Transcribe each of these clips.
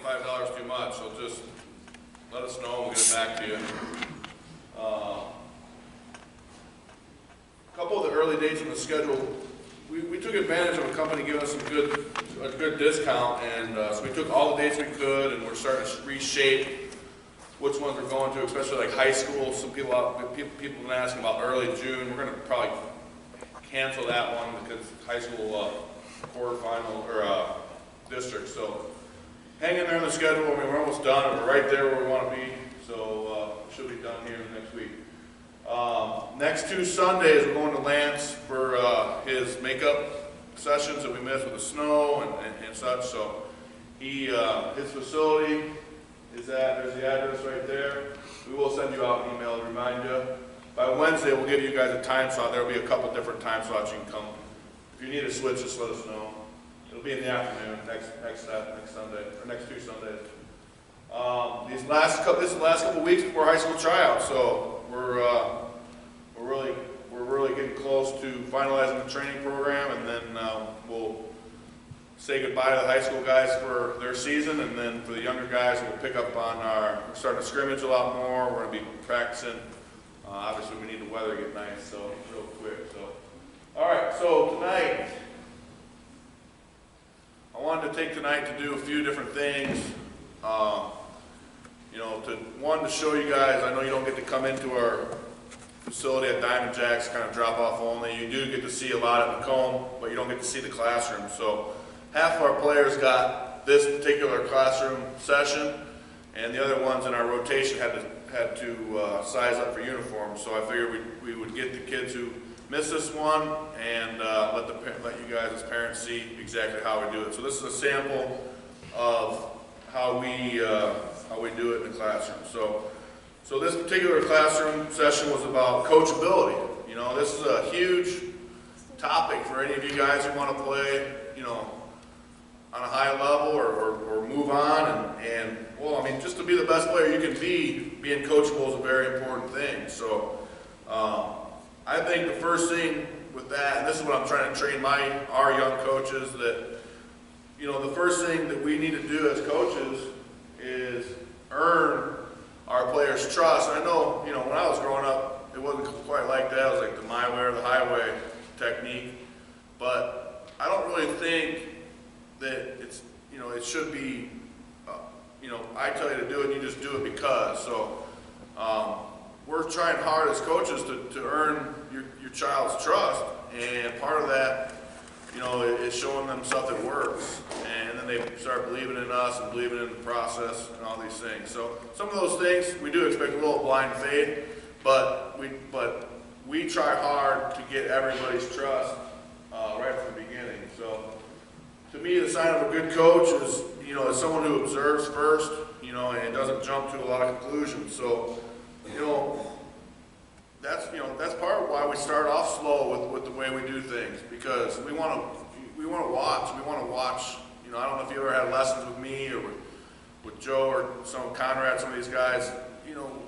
$5 too much, so just let us know and we'll get it back to you. A couple of the early dates in the schedule, we took advantage of a company giving us a good discount, and so we took all the dates we could, and we're starting to reshape which ones we're going to, especially like high school. Some people have been asking about early June. We're going to probably cancel that one because high school quarterfinal or district. So hang in there on the schedule. I mean, we're almost done, and we're right there where we want to be. So should be done here next week. Next 2 Sundays, we're going to Lance for his makeup sessions that we missed with the snow and such. So his facility is there's the address right there. We will send you out an email to remind you. By Wednesday, we'll give you guys a time slot. There will be a couple different time slots you can come. If you need a switch, just let us know. It'll be in the afternoon next Sunday, or next 2 Sundays. This is the last couple weeks before high school tryouts, so we're really getting close to finalizing the training program, and then we'll say goodbye to the high school guys for their season, and then for the younger guys, we'll pick up on we're starting to scrimmage a lot more. We're going to be practicing. Obviously, we need the weather to get nice, so real quick. So, all right. So tonight, I wanted to take tonight to do a few different things. To show you guys. I know you don't get to come into our facility at Diamond Jacks, kind of drop off only. You do get to see a lot at Macomb, but you don't get to see the classroom. So half of our players got this particular classroom session, and the other ones in our rotation had to size up for uniforms. So I figured we would get the kids who missed this one and let you guys as parents see exactly how we do it. So this is a sample of how we do it in the classroom. So this particular classroom session was about coachability. You know, this is a huge topic for any of you guys who want to play, on a high level or move on. And well, I mean, just to be the best player you can be, being coachable is a very important thing. So I think the first thing with that, and this is what I'm trying to train our young coaches, that the first thing that we need to do as coaches is earn our players' trust. And I know, when I was growing up, it wasn't quite like that. It was like the my way or the highway technique. But I don't really think that it's, it should be, I tell you to do it, and you just do it because. So we're trying hard as coaches to earn your child's trust, and part of that, is showing them stuff that works, and then they start believing in us and believing in the process and all these things. So some of those things we do expect a little blind faith, but we try hard to get everybody's trust right from the beginning. So to me, the sign of a good coach is someone who observes first, and doesn't jump to a lot of conclusions. So that's part of why we start off slow with the way we do things, because we want to watch. I don't know if you ever had lessons with me or with Joe or Conrad, some of these guys.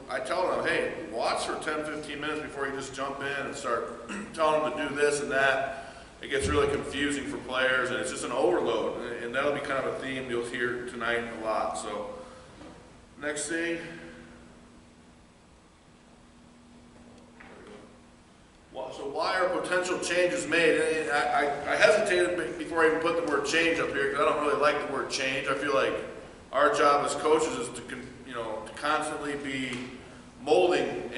I tell them, hey, watch for 10-15 minutes before you just jump in and start telling them to do this and that. It gets really confusing for players, and it's just an overload, and that'll be kind of a theme you'll hear tonight a lot. So next thing. So why are potential changes made? And I hesitated before I even put the word change up here, because I don't really like the word change. I feel like our job as coaches is to constantly be molding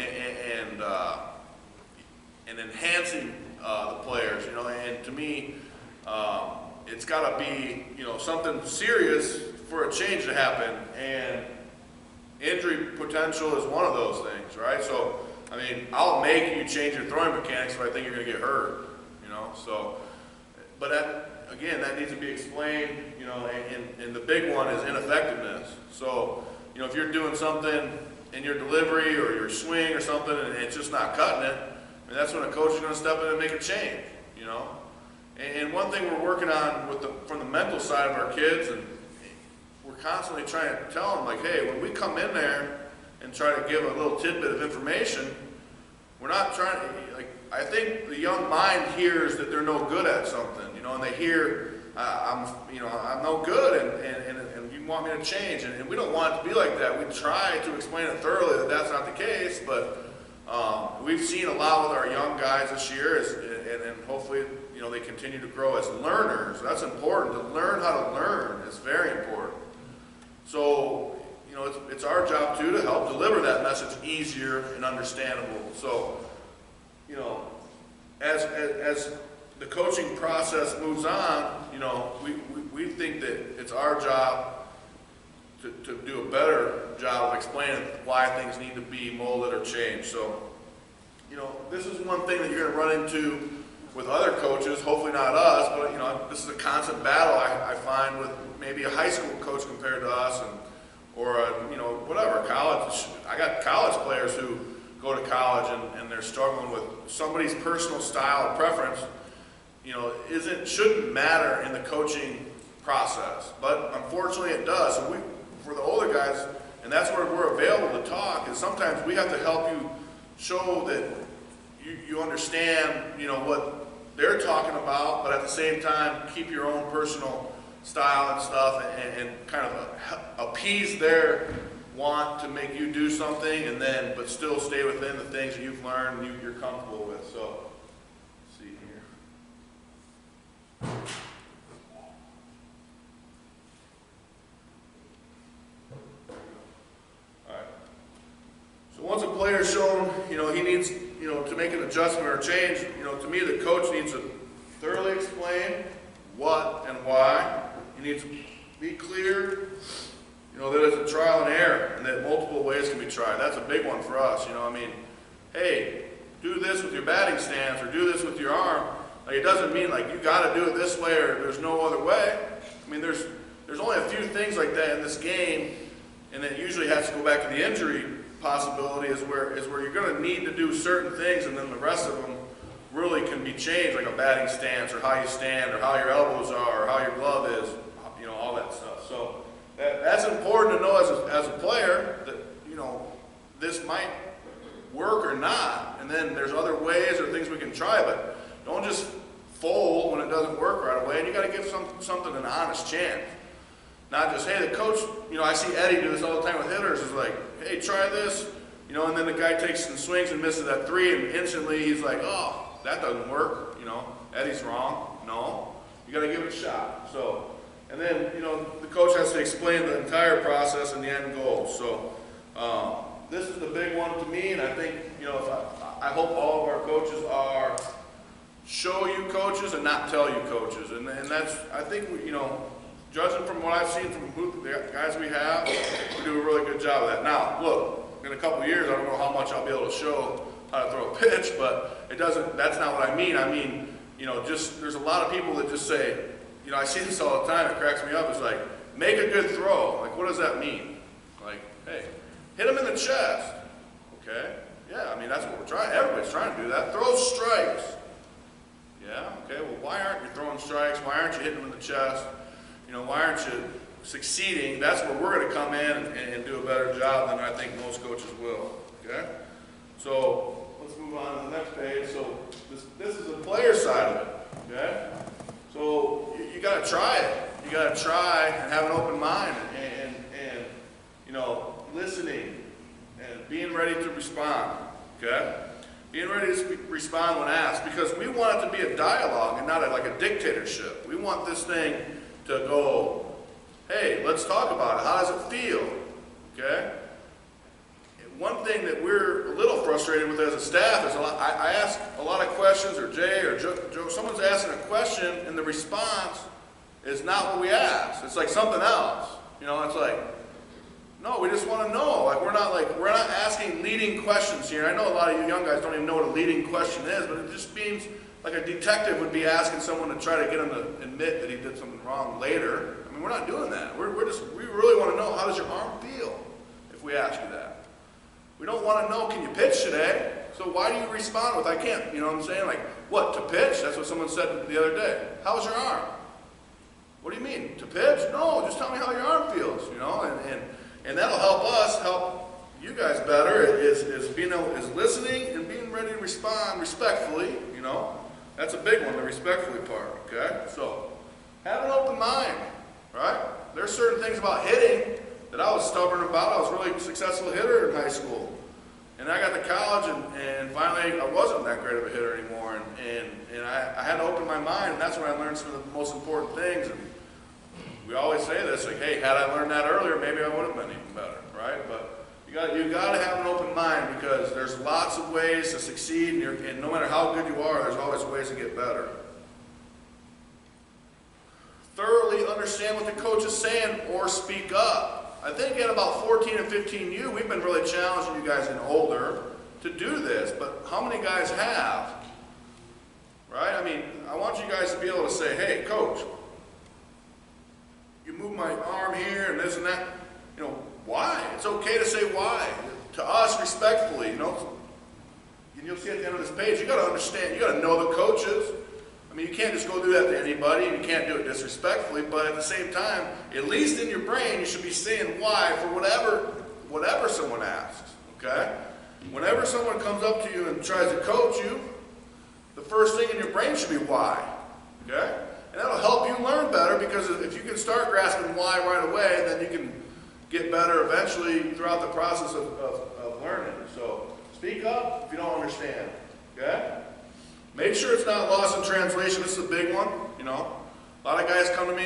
and enhancing the players. And to me, it's got to be something serious for a change to happen, and injury potential is one of those things, right? So I mean, I'll make you change your throwing mechanics if I think you're going to get hurt, So, but that needs to be explained, and the big one is ineffectiveness. So, if you're doing something in your delivery or your swing or something and it's just not cutting it, I mean, that's when a coach is going to step in and make a change, And one thing we're working on from the mental side of our kids, and we're constantly trying to tell them, like, hey, when we come in there and try to give a little tidbit of information, we're not trying to, I think the young mind hears that they're no good at something, and they hear, I'm no good, and you you want me to change? And we don't want it to be like that. We try to explain it thoroughly that that's not the case, but we've seen a lot with our young guys this year, and hopefully, you know, they continue to grow as learners. That's important. To learn how to learn is very important. So, you know, it's our job too to help deliver that message easier and understandable. So, you know, as the coaching process moves on, you know, we think that it's our job to do a better job of explaining why things need to be molded or changed. So, you know, this is one thing that you're going to run into with other coaches, hopefully not us, but, you know, this is a constant battle I find with maybe a high school coach compared to us, or a, you know, whatever, college. I got college players who go to college and they're struggling with somebody's personal style or preference, you know, shouldn't matter in the coaching process, but unfortunately it does. So for the older guys, and that's where we're available to talk, is sometimes we have to help you show that you understand, you know, what they're talking about, but at the same time keep your own personal style and stuff, and kind of appease their want to make you do something, and then but still stay within the things that you've learned and you're comfortable with. So, let's see here. All right. So once a player's shown, you know, he needs, you know, to make an adjustment or change, you know, to me the coach needs to thoroughly explain what and why. He needs to be clear, you know, that it's a trial and error and that multiple ways can be tried. That's a big one for us, you know. I mean, hey, do this with your batting stance or do this with your arm. Like, it doesn't mean like you got to do it this way or there's no other way. I mean, there's only a few things like that in this game, and it usually has to go back to the injury possibility is where you're going to need to do certain things, and then the rest of them really can be changed, like a batting stance or how you stand or how your elbows are or how your glove is, you know, all that stuff. So that's important to know as a player that, you know, this might work or not, and then there's other ways or things we can try, but don't just fold when it doesn't work right away, and you got to give something an honest chance. Not just, hey, the coach, you know, I see Eddie do this all the time with hitters, is like, hey, try this, you know, and then the guy takes and swings and misses that three, and instantly he's like, oh, that doesn't work, you know, Eddie's wrong. No, you got to give it a shot. So, and then, you know, the coach has to explain the entire process and the end goal. So, this is the big one to me, and I think, you know, I hope all of our coaches are show you coaches and not tell you coaches, and that's, I think, you know, judging from what I've seen from the guys we have, we do a really good job of that. Now, look, in a couple of years, I don't know how much I'll be able to show how to throw a pitch, but it doesn't, that's not what I mean. I mean, you know, just, there's a lot of people that just say, you know, I see this all the time, it cracks me up, it's like, make a good throw. Like, what does that mean? Like, hey, hit him in the chest. Okay, yeah, I mean, that's what we're trying, everybody's trying to do that. Throw strikes. Yeah, okay, well, why aren't you throwing strikes? Why aren't you hitting them in the chest? You know, why aren't you succeeding? That's where we're going to come in and do a better job than I think most coaches will. Okay? So let's move on to the next page. So this is the player side of it. Okay? So you got to try it. You got to try and have an open mind and you know, listening and being ready to respond. Okay? Being ready to respond when asked, because we want it to be a dialogue and not like a dictatorship. We want this thing to go, hey, let's talk about it. How does it feel? Okay? And one thing that we're a little frustrated with as a staff is I ask a lot of questions, or Jay or Joe, someone's asking a question and the response is not what we asked. It's like something else. You know, it's like, no, we just want to know. Like, we're not asking leading questions here. I know a lot of you young guys don't even know what a leading question is, but it just means like a detective would be asking someone to try to get him to admit that he did something wrong later. I mean, we're not doing that. We really want to know, how does your arm feel if we ask you that? We don't want to know, can you pitch today? So why do you respond with, I can't, you know what I'm saying? Like, what, to pitch? That's what someone said the other day. How's your arm? What do you mean, to pitch? No, just tell me how your arm feels, you know, and that'll help us help you guys better, is listening and being ready to respond respectfully, you know. That's a big one, the respectfully part, okay? So, have an open mind, right? There's there's certain things about hitting that I was stubborn about. I was a really successful hitter in high school. And I got to college, and finally I wasn't that great of a hitter anymore. And I had to open my mind, and that's when I learned some of the most important things. And we always say this, like, hey, had I learned that earlier, maybe I would have been even better, right? But you got to have an open mind, because there's lots of ways to succeed, and no matter how good you are, there's always ways to get better. Thoroughly understand what the coach is saying, or speak up. I think at about 14 and 15U, we've been really challenging you guys getting older to do this, but how many guys have? Right? I mean, I want you guys to be able to say, hey, coach, you move my arm here and this and that. You know, why? It's okay to say why. To us, respectfully, you know. And you'll see at the end of this page, you got to understand, you got to know the coaches. I mean, you can't just go do that to anybody, and you can't do it disrespectfully, but at the same time, at least in your brain, you should be saying why for whatever someone asks, okay? Whenever someone comes up to you and tries to coach you, the first thing in your brain should be why, okay? And that'll help you learn better, because if you can start grasping why right away, then you can get better eventually throughout the process of learning. So speak up if you don't understand, okay? Make sure it's not lost in translation. This is a big one, you know. A lot of guys come to me,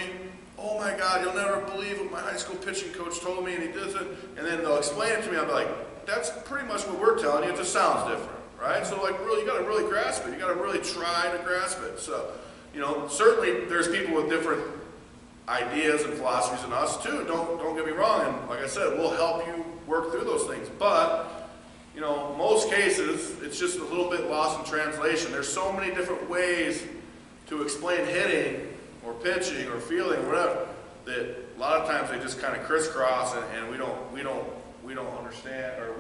oh my God, you'll never believe what my high school pitching coach told me, and he does it. And then they'll explain it to me. I'll be like, that's pretty much what we're telling you. It just sounds different, right? So like, really, you got to really grasp it. You got to really try to grasp it. So, you know, certainly there's people with different ideas and philosophies than us too. Don't get me wrong. And like I said, we'll help you work through those things. But you know, most cases, it's just a little bit lost in translation. There's so many different ways to explain hitting or pitching or fielding or whatever that a lot of times they just kind of crisscross, and we don't understand, or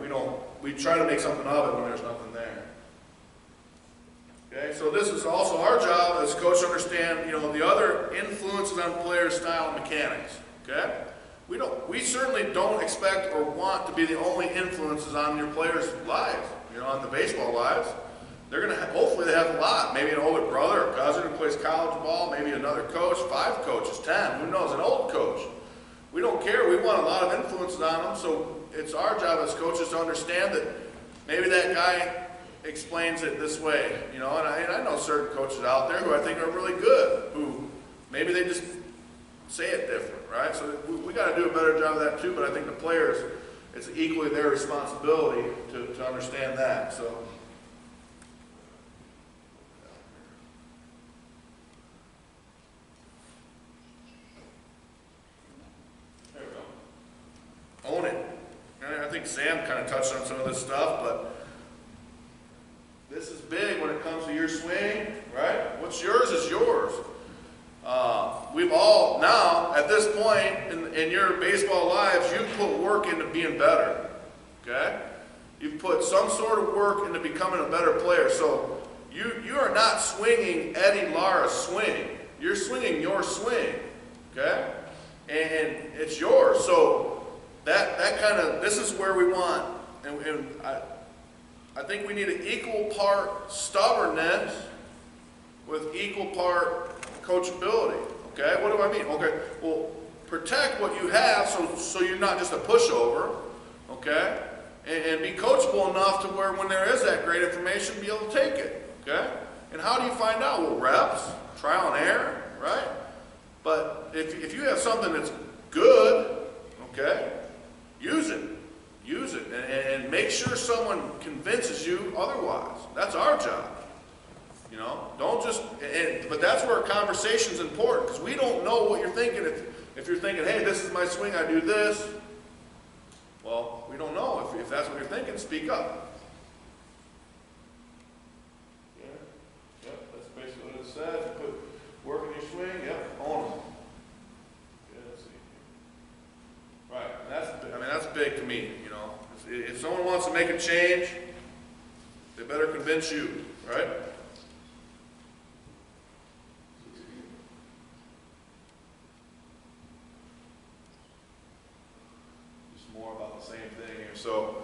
we try to make something of it when there's nothing there. Okay, so this is also our job as coach to understand, you know, the other influences on players' style and mechanics. Okay. We certainly don't expect or want to be the only influences on your players' lives, you know, on the baseball lives. They're going to hopefully they have a lot. Maybe an older brother or cousin who plays college ball, maybe another coach, 5 coaches, 10, who knows, an old coach. We don't care. We want a lot of influences on them, so it's our job as coaches to understand that maybe that guy explains it this way, you know, and I know certain coaches out there who I think are really good, who maybe they just say it different, right? So we got to do a better job of that too, but I think the players, it's equally their responsibility to understand that. So there we go. Own it. And I think Sam kind of touched on some of this stuff, but this is big when it comes to your swing, right? What's yours is yours. We've all now, at this point in your baseball lives, you've put work into being better, okay? You've put some sort of work into becoming a better player. So you are not swinging Eddie Lara's swing. You're swinging your swing, okay? And it's yours. So that kind of, this is where we want, and I think we need an equal part stubbornness with equal part coachability. Okay, what do I mean? Okay, well, protect what you have so you're not just a pushover, okay? And be coachable enough to where when there is that great information, be able to take it, okay? And how do you find out? Well, reps, trial and error, right? But if you have something that's good, okay, use it. Use it. And make sure someone convinces you otherwise. That's our job. You know, don't just, but that's where conversation's important, because we don't know what you're thinking. If you're thinking, hey, this is my swing, I do this, well, we don't know. If that's what you're thinking, speak up. Yeah, yep, that's basically what it says. You put work in your swing, yep, own them. Yeah, let's see. Right, and that's big to me, you know. If someone wants to make a change, they better convince you, right? So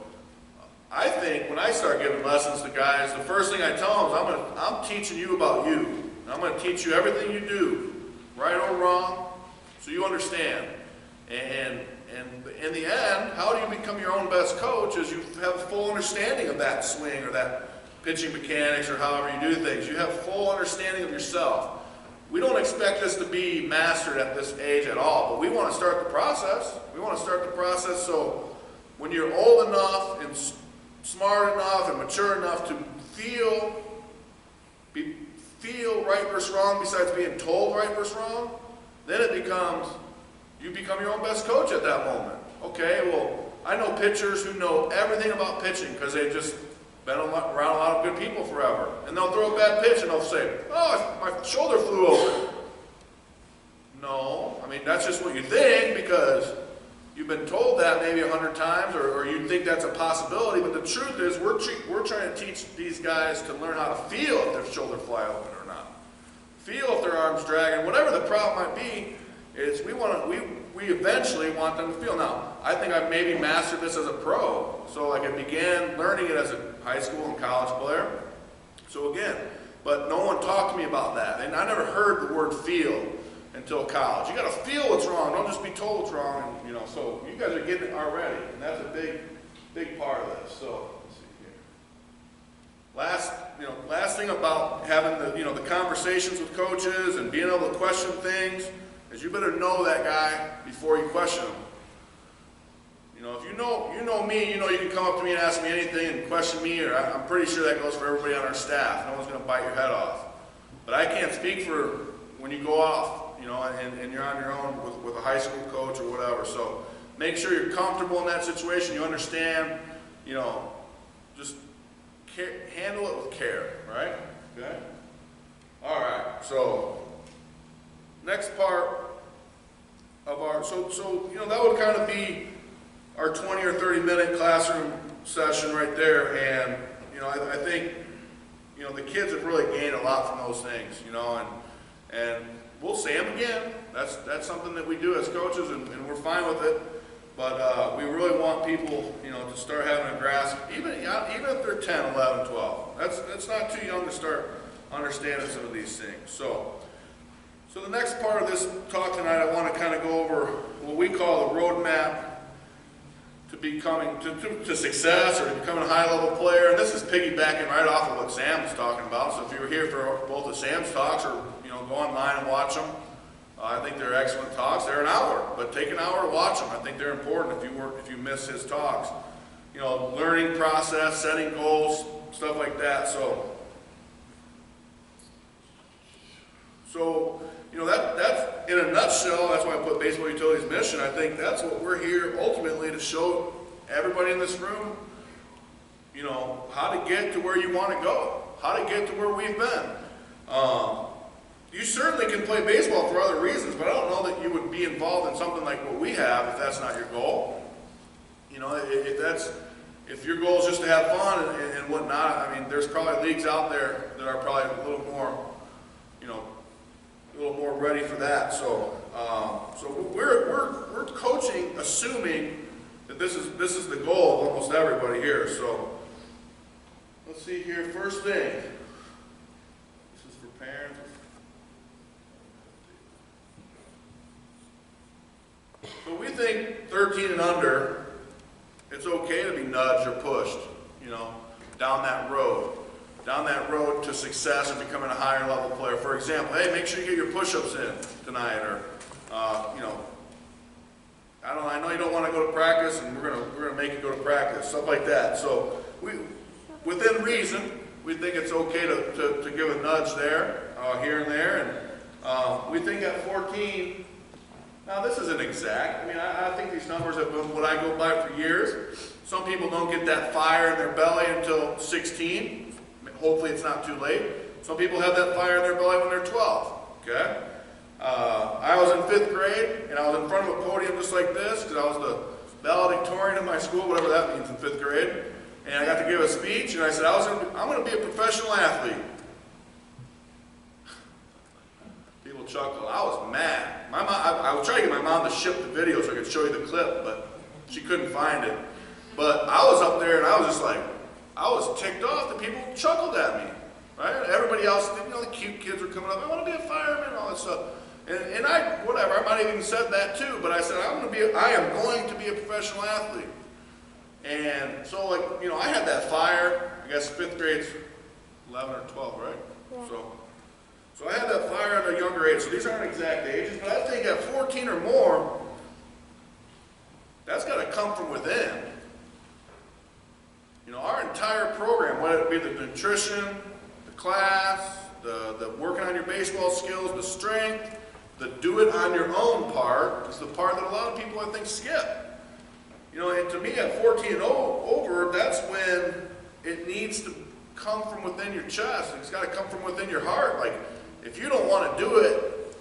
I think when I start giving lessons to guys, the first thing I tell them is I'm teaching you about you. I'm going to teach you everything you do, right or wrong, so you understand. And in the end, how do you become your own best coach is you have full understanding of that swing or that pitching mechanics or however you do things. You have full understanding of yourself. We don't expect this to be mastered at this age at all, but we want to start the process. We want to start the process so when you're old enough and smart enough and mature enough to feel right versus wrong besides being told right versus wrong, then you become your own best coach at that moment. Okay, well, I know pitchers who know everything about pitching because they've just been around a lot of good people forever. And they'll throw a bad pitch and they'll say, oh, my shoulder flew over. No, I mean, that's just what you think because you've been told that maybe 100 times or you think that's a possibility. But the truth is we're trying to teach these guys to learn how to feel if their shoulder fly open or not. Feel if their arm's dragging. Whatever the problem might be, is we eventually want them to feel. Now, I think I've maybe mastered this as a pro. So like I began learning it as a high school and college player. So again, but no one talked to me about that. And I never heard the word feel until college. You got to feel what's wrong. Don't just be told what's wrong. And, so you guys are getting it already. And that's a big part of this. So let's see here. Last thing about having the conversations with coaches and being able to question things is you better know that guy before you question him. If you know me, you can come up to me and ask me anything and question me, or I'm pretty sure that goes for everybody on our staff. No one's going to bite your head off. But I can't speak for when you go off, and you're on your own with a high school coach or whatever. So make sure you're comfortable in that situation. You understand, just handle it with care, right? Okay? All right, so next part of our, that would kind of be our 20 or 30 minute classroom session right there. And, I think, the kids have really gained a lot from those things, and we'll say them again. That's something that we do as coaches, and we're fine with it. But we really want people, to start having a grasp, even if they're 10, 11, 12. That's not too young to start understanding some of these things. So the next part of this talk tonight, I want to kind of go over what we call the roadmap to becoming to success or to becoming a high-level player. And this is piggybacking right off of what Sam was talking about. So if you were here for both of Sam's talks or go online and watch them, I think they're excellent talks. They're an hour, but take an hour to watch them. I think they're important if you miss his talks. Learning process, setting goals, stuff like that. So that's in a nutshell. That's why I put Baseball Utilities mission. I think that's what we're here ultimately to show everybody in this room. How to get to where you want to go, how to get to where we've been. You certainly can play baseball for other reasons, but I don't know that you would be involved in something like what we have if that's not your goal. If your goal is just to have fun and whatnot. I mean, there's probably leagues out there that are probably a little more ready for that. So we're coaching, assuming that this is the goal of almost everybody here. So let's see here. First thing, this is for parents. So we think 13 and under, it's okay to be nudged or pushed, down that road to success and becoming a higher level player. For example, hey, make sure you get your push-ups in tonight, or I know you don't want to go to practice, and we're gonna make you go to practice, stuff like that. So within reason, we think it's okay to give a nudge there, here and there, and we think at 14. Now, this isn't exact. I mean, I think these numbers have been what I go by for years. Some people don't get that fire in their belly until 16. Hopefully, it's not too late. Some people have that fire in their belly when they're 12. Okay? I was in 5th grade, and I was in front of a podium just like this, because I was the valedictorian of my school, whatever that means in 5th grade. And I got to give a speech, and I said, I'm going to be a professional athlete. People chuckled. I was mad. My mom, I was trying to get my mom to ship the video so I could show you the clip, but she couldn't find it. But I was up there, and I was just like, I was ticked off that people chuckled at me. Right? Everybody else, the cute kids were coming up, I want to be a fireman, and all that stuff. And whatever, I might have even said that too, but I said, I am going to be a professional athlete. And so, like, you know, I had that fire. I guess 5th grade's 11 or 12, right? Yeah. So I had that fire at a younger age. So these aren't exact ages, but I think at 14 or more, that's got to come from within. You know, our entire program, whether it be the nutrition, the class, the working on your baseball skills, the strength, the do it on your own part, is the part that a lot of people, I think, skip. You know, and to me, at 14 and over, that's when it needs to come from within your chest. It's got to come from within your heart. Like, if you don't want to do it,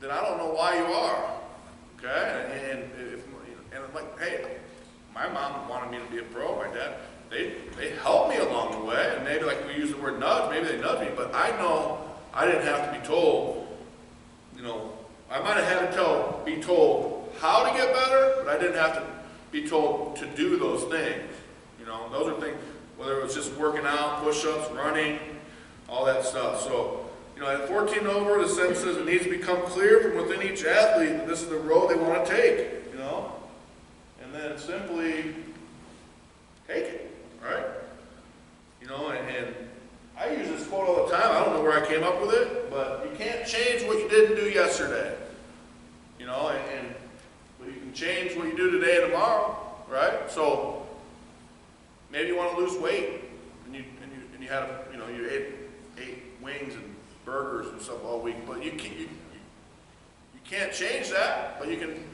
then I don't know why you are. Okay? And like, hey, my mom wanted me to be a pro. My dad, they helped me along the way. And maybe, like we use the word nudge, maybe they nudged me. But I know I didn't have to be told, you know, I might have had to be told how to get better, but I didn't have to be told to do those things. You know, those are things, whether it was just working out, push-ups, running, all that stuff. So, you know, at 14 and over, the sentence says it needs to become clear from within each athlete that this is the road they want to take, you know? And then simply take it, right? You know, and I use this quote all the time. I don't know where I came up with it, but you can't change what you didn't do yesterday. You know, but you can change what you do today and tomorrow, right? So maybe you want to lose weight, and you had you ate wings and burgers and stuff all week, but you can't change that, but you can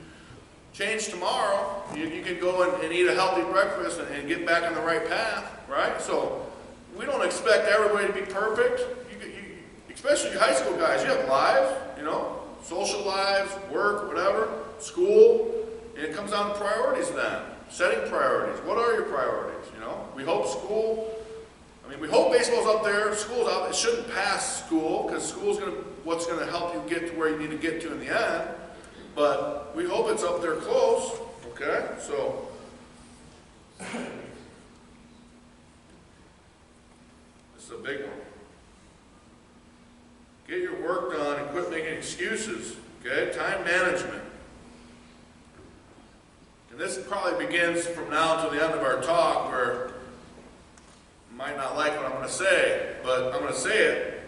change tomorrow. You can go and eat a healthy breakfast and get back on the right path, right? So we don't expect everybody to be perfect. Especially you high school guys, you have lives, you know, social lives, work, whatever, school, and it comes down to priorities then. Setting priorities. What are your priorities, you know? We hope we hope baseball's up there, school's out. It shouldn't pass school, because school's what's going to help you get to where you need to get to in the end. But we hope it's up there close, okay? So, this is a big one. Get your work done and quit making excuses, okay? Time management. And this probably begins from now until the end of our talk, where you might not like what I'm going to say, but I'm going to say it,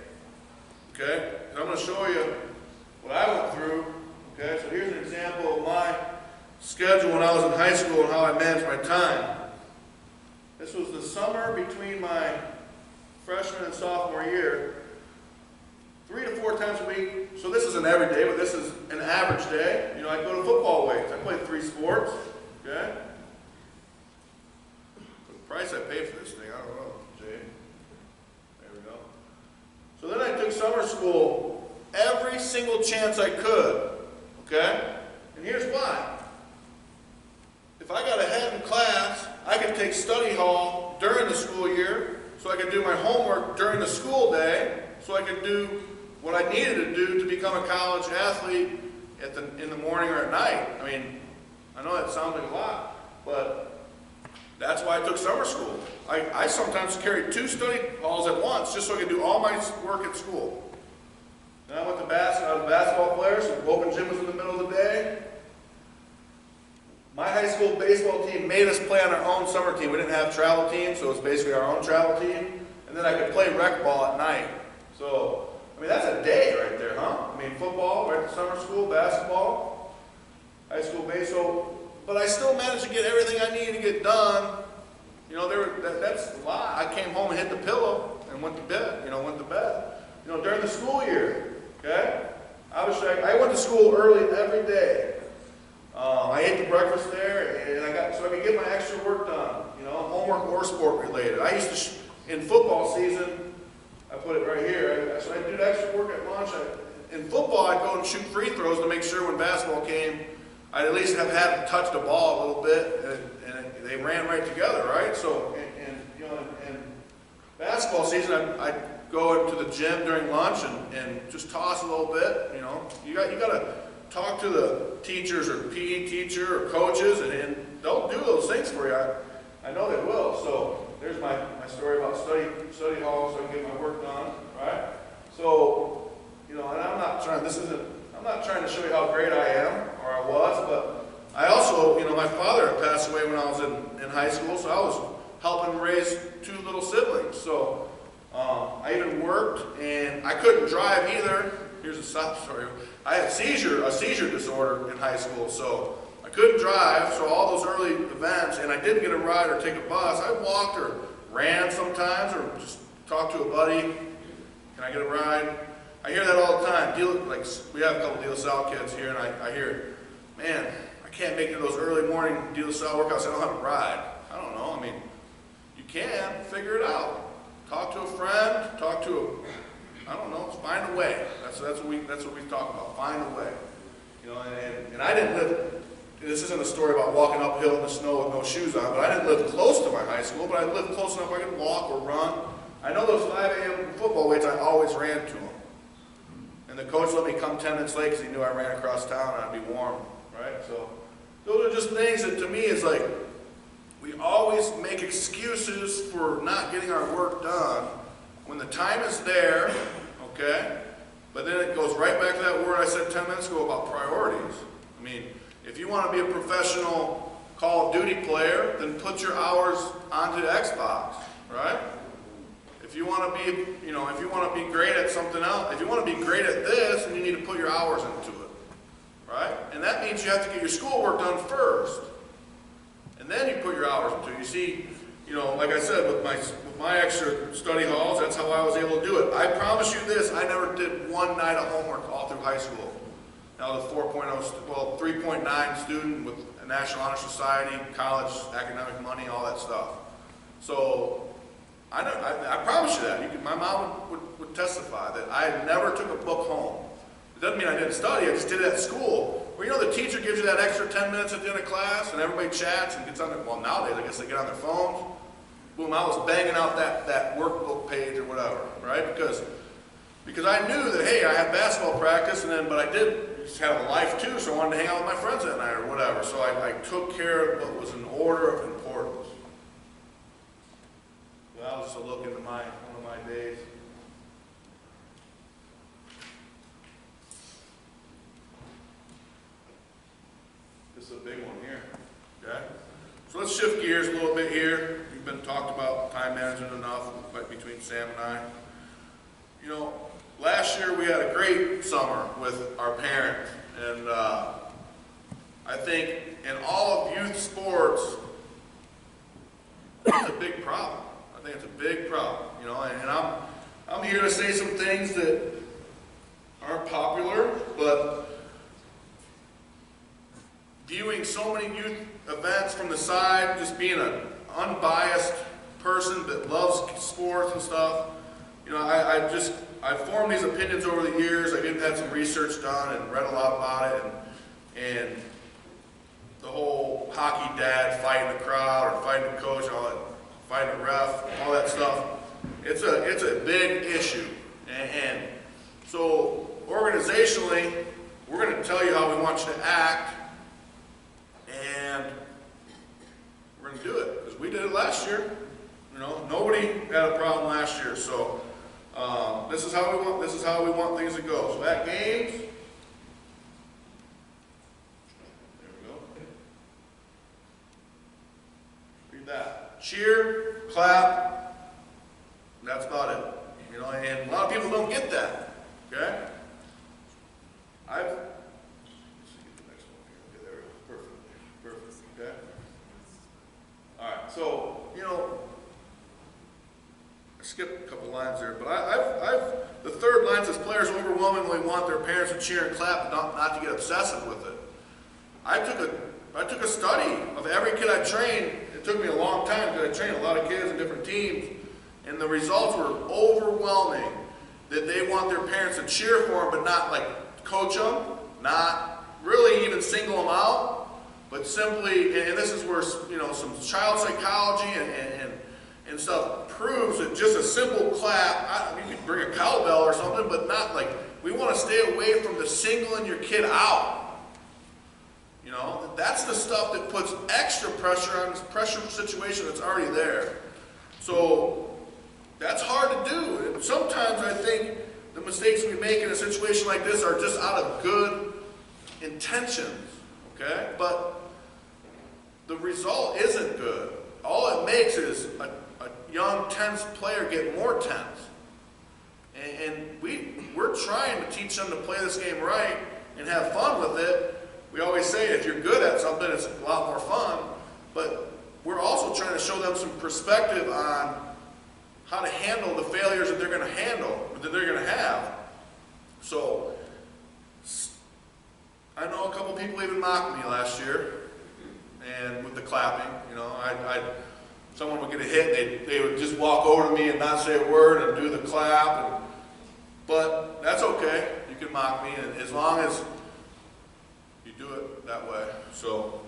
okay? And I'm going to show you what I went through, okay? So here's an example of my schedule when I was in high school and how I managed my time. This was the summer between my freshman and sophomore year. 3 to 4 times a week. So this isn't every day, but this is an average day. You know, I go to football weights. I played 3 sports. Okay? The price I paid for this thing, I don't know, Jay. There we go. So then I took summer school every single chance I could. Okay? And here's why. If I got ahead in class, I could take study hall during the school year, so I could do my homework during the school day, so I could do what I needed to do to become a college athlete in the morning or at night. I mean, I know that sounds like a lot, but that's why I took summer school. I sometimes carried 2 study halls at once just so I could do all my work at school. Then I went to I was a basketball player, so the open gym was in the middle of the day. My high school baseball team made us play on our own summer team. We didn't have travel teams, so it was basically our own travel team. And then I could play rec ball at night. So, I mean, that's a day right there, huh? I mean, football, right to summer school, basketball, high school baseball. But I still managed to get everything I needed to get done. You know, that's a lot. I came home and hit the pillow and went to bed, You know, during the school year, okay? I went to school early every day. I ate the breakfast there, and so I could get my extra work done, you know, homework or sport related. I used to, in football season, I put it right here, so I'd do the extra work at lunch. In football, I'd go and shoot free throws to make sure when basketball came, I'd at least have had to touch the ball a little bit, and they ran right together, right? So, you know, in basketball season, I'd go into the gym during lunch and just toss a little bit, you know. You got to talk to the teachers or PE teacher or coaches, and they'll do those things for you. I know they will. So there's my story about study hall so I can get my work done, right? So, you know, and I'm not trying to show you how great I am, or I was, but I also, you know, my father had passed away when I was in high school, so I was helping raise 2 little siblings. So I even worked, and I couldn't drive either. Here's a sob story. I had a seizure disorder in high school, so I couldn't drive. So all those early events, and I didn't get a ride or take a bus. I walked or ran sometimes, or just talked to a buddy. Can I get a ride? I hear that all the time. Like, we have a couple De La Salle kids here, and I hear, man, I can't make it to those early morning De La Salle workouts. I don't have a ride. I don't know. I mean, you can figure it out. Talk to a friend. Talk to I don't know. Find a way. That's what we talk about. Find a way. You know, and I didn't live. This isn't a story about walking uphill in the snow with no shoes on, but I didn't live close to my high school. But I lived close enough I could walk or run. I know those 5 a.m. football weights. I always ran to them. And the coach let me come 10 minutes late because he knew I ran across town and I'd be warm, right? So those are just things that to me is like, we always make excuses for not getting our work done when the time is there, okay? But then it goes right back to that word I said 10 minutes ago about priorities. I mean, if you want to be a professional Call of Duty player, then put your hours onto Xbox, right? If you want to be, you know, if you want to be great at something else, if you want to be great at this, then you need to put your hours into it, right? And that means you have to get your schoolwork done first, and then you put your hours into it. You see, you know, like I said, with my extra study halls, that's how I was able to do it. I promise you this: I never did one night of homework all through high school. Now the 3.9 student with a National Honor Society, college, academic money, all that stuff. So. I promise you that. My mom would testify that I never took a book home. It doesn't mean I didn't study, I just did it at school. Where, you know, the teacher gives you that extra 10 minutes at the end of class and everybody chats and gets on their, well, nowadays I guess they get on their phones. Boom, I was banging out that workbook page or whatever, right? Because I knew that, hey, I had basketball practice, but I did just have a life too, so I wanted to hang out with my friends that night or whatever. So I took care of what was in order of importance. That was just a look into one of my days. This is a big one here. Okay? So let's shift gears a little bit here. We've been talked about time management enough between Sam and I. You know, last year we had a great summer with our parents, and I think in all of youth sports, it's a big problem. I think it's a big problem, you know, and I'm here to say some things that aren't popular, but viewing so many youth events from the side, just being an unbiased person that loves sports and stuff, you know, I formed these opinions over the years. I had some research done and read a lot about it, and the whole hockey dad fighting the crowd or fighting the coach, all that. Fighting a ref, all that stuff. It's a big issue. And so organizationally, we're going to tell you how we want you to act, and we're going to do it because we did it last year. You know, nobody had a problem last year. So this is how we want things to go. So at games, there we go. Read that. Cheer, clap, that's about it. You know, and a lot of people don't get that. Okay? Let's get the next one here. Okay, there we go. Perfect. Okay? Alright, so, you know, I skipped a couple lines there, but the third line says players overwhelmingly want their parents to cheer and clap, not to get obsessive with it. I took a study of every kid I trained. It took me a long time because I trained a lot of kids in different teams, and the results were overwhelming that they want their parents to cheer for them, but not like coach them, not really even single them out, but simply, and this is where, you know, some child psychology and stuff proves that just a simple clap, you could bring a cowbell or something, but not like, we want to stay away from the singling your kid out. You know, that's the stuff that puts extra pressure on this pressure situation that's already there. So that's hard to do. And sometimes I think the mistakes we make in a situation like this are just out of good intentions, okay? But the result isn't good. All it makes is a young, tense player get more tense. And we're trying to teach them to play this game right and have fun with it. We always say if you're good at something, it's a lot more fun. But we're also trying to show them some perspective on how to handle the failures that they're going to handle, that they're going to have. So I know a couple people even mocked me last year, and with the clapping, you know, someone would get a hit, they would just walk over to me and not say a word and do the clap. But that's okay. You can mock me, and as long as you do it that way. So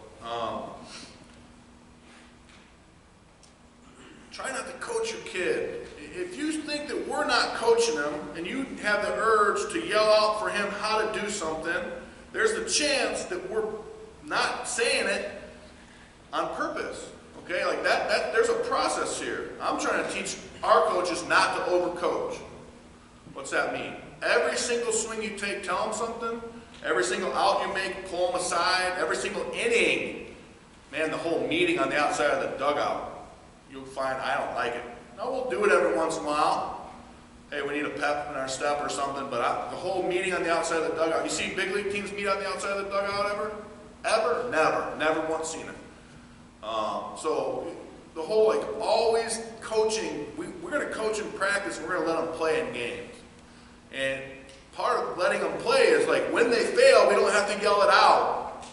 try not to coach your kid. If you think that we're not coaching them and you have the urge to yell out for him how to do something, there's the chance that we're not saying it on purpose. Okay, like that there's a process here. I'm trying to teach our coaches not to overcoach. What's that mean? Every single swing you take, tell them something. Every single out you make, pull them aside. Every single inning, man, the whole meeting on the outside of the dugout, you'll find I don't like it. No, we'll do it every once in a while. Hey, we need a pep in our step or something, but the whole meeting on the outside of the dugout. You see big league teams meet on the outside of the dugout ever? Ever? Never. Never once seen it. So the whole, like, always coaching, we're going to coach in practice and we're going to let them play in games. And part of letting them play is, like, when they fail, we don't have to yell it out.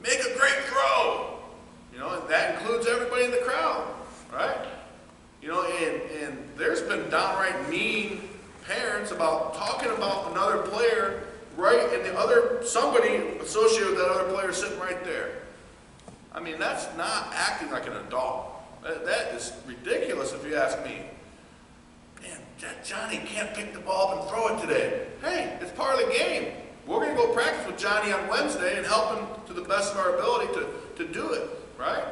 Make a great throw. You know, and that includes everybody in the crowd, right? You know, and there's been downright mean parents about talking about another player, right, and somebody associated with that other player sitting right there. I mean, that's not acting like an adult. That is ridiculous if you ask me. Man, Johnny can't pick the ball up and throw it today. Hey, it's part of the game. We're going to go practice with Johnny on Wednesday and help him to the best of our ability to do it, right?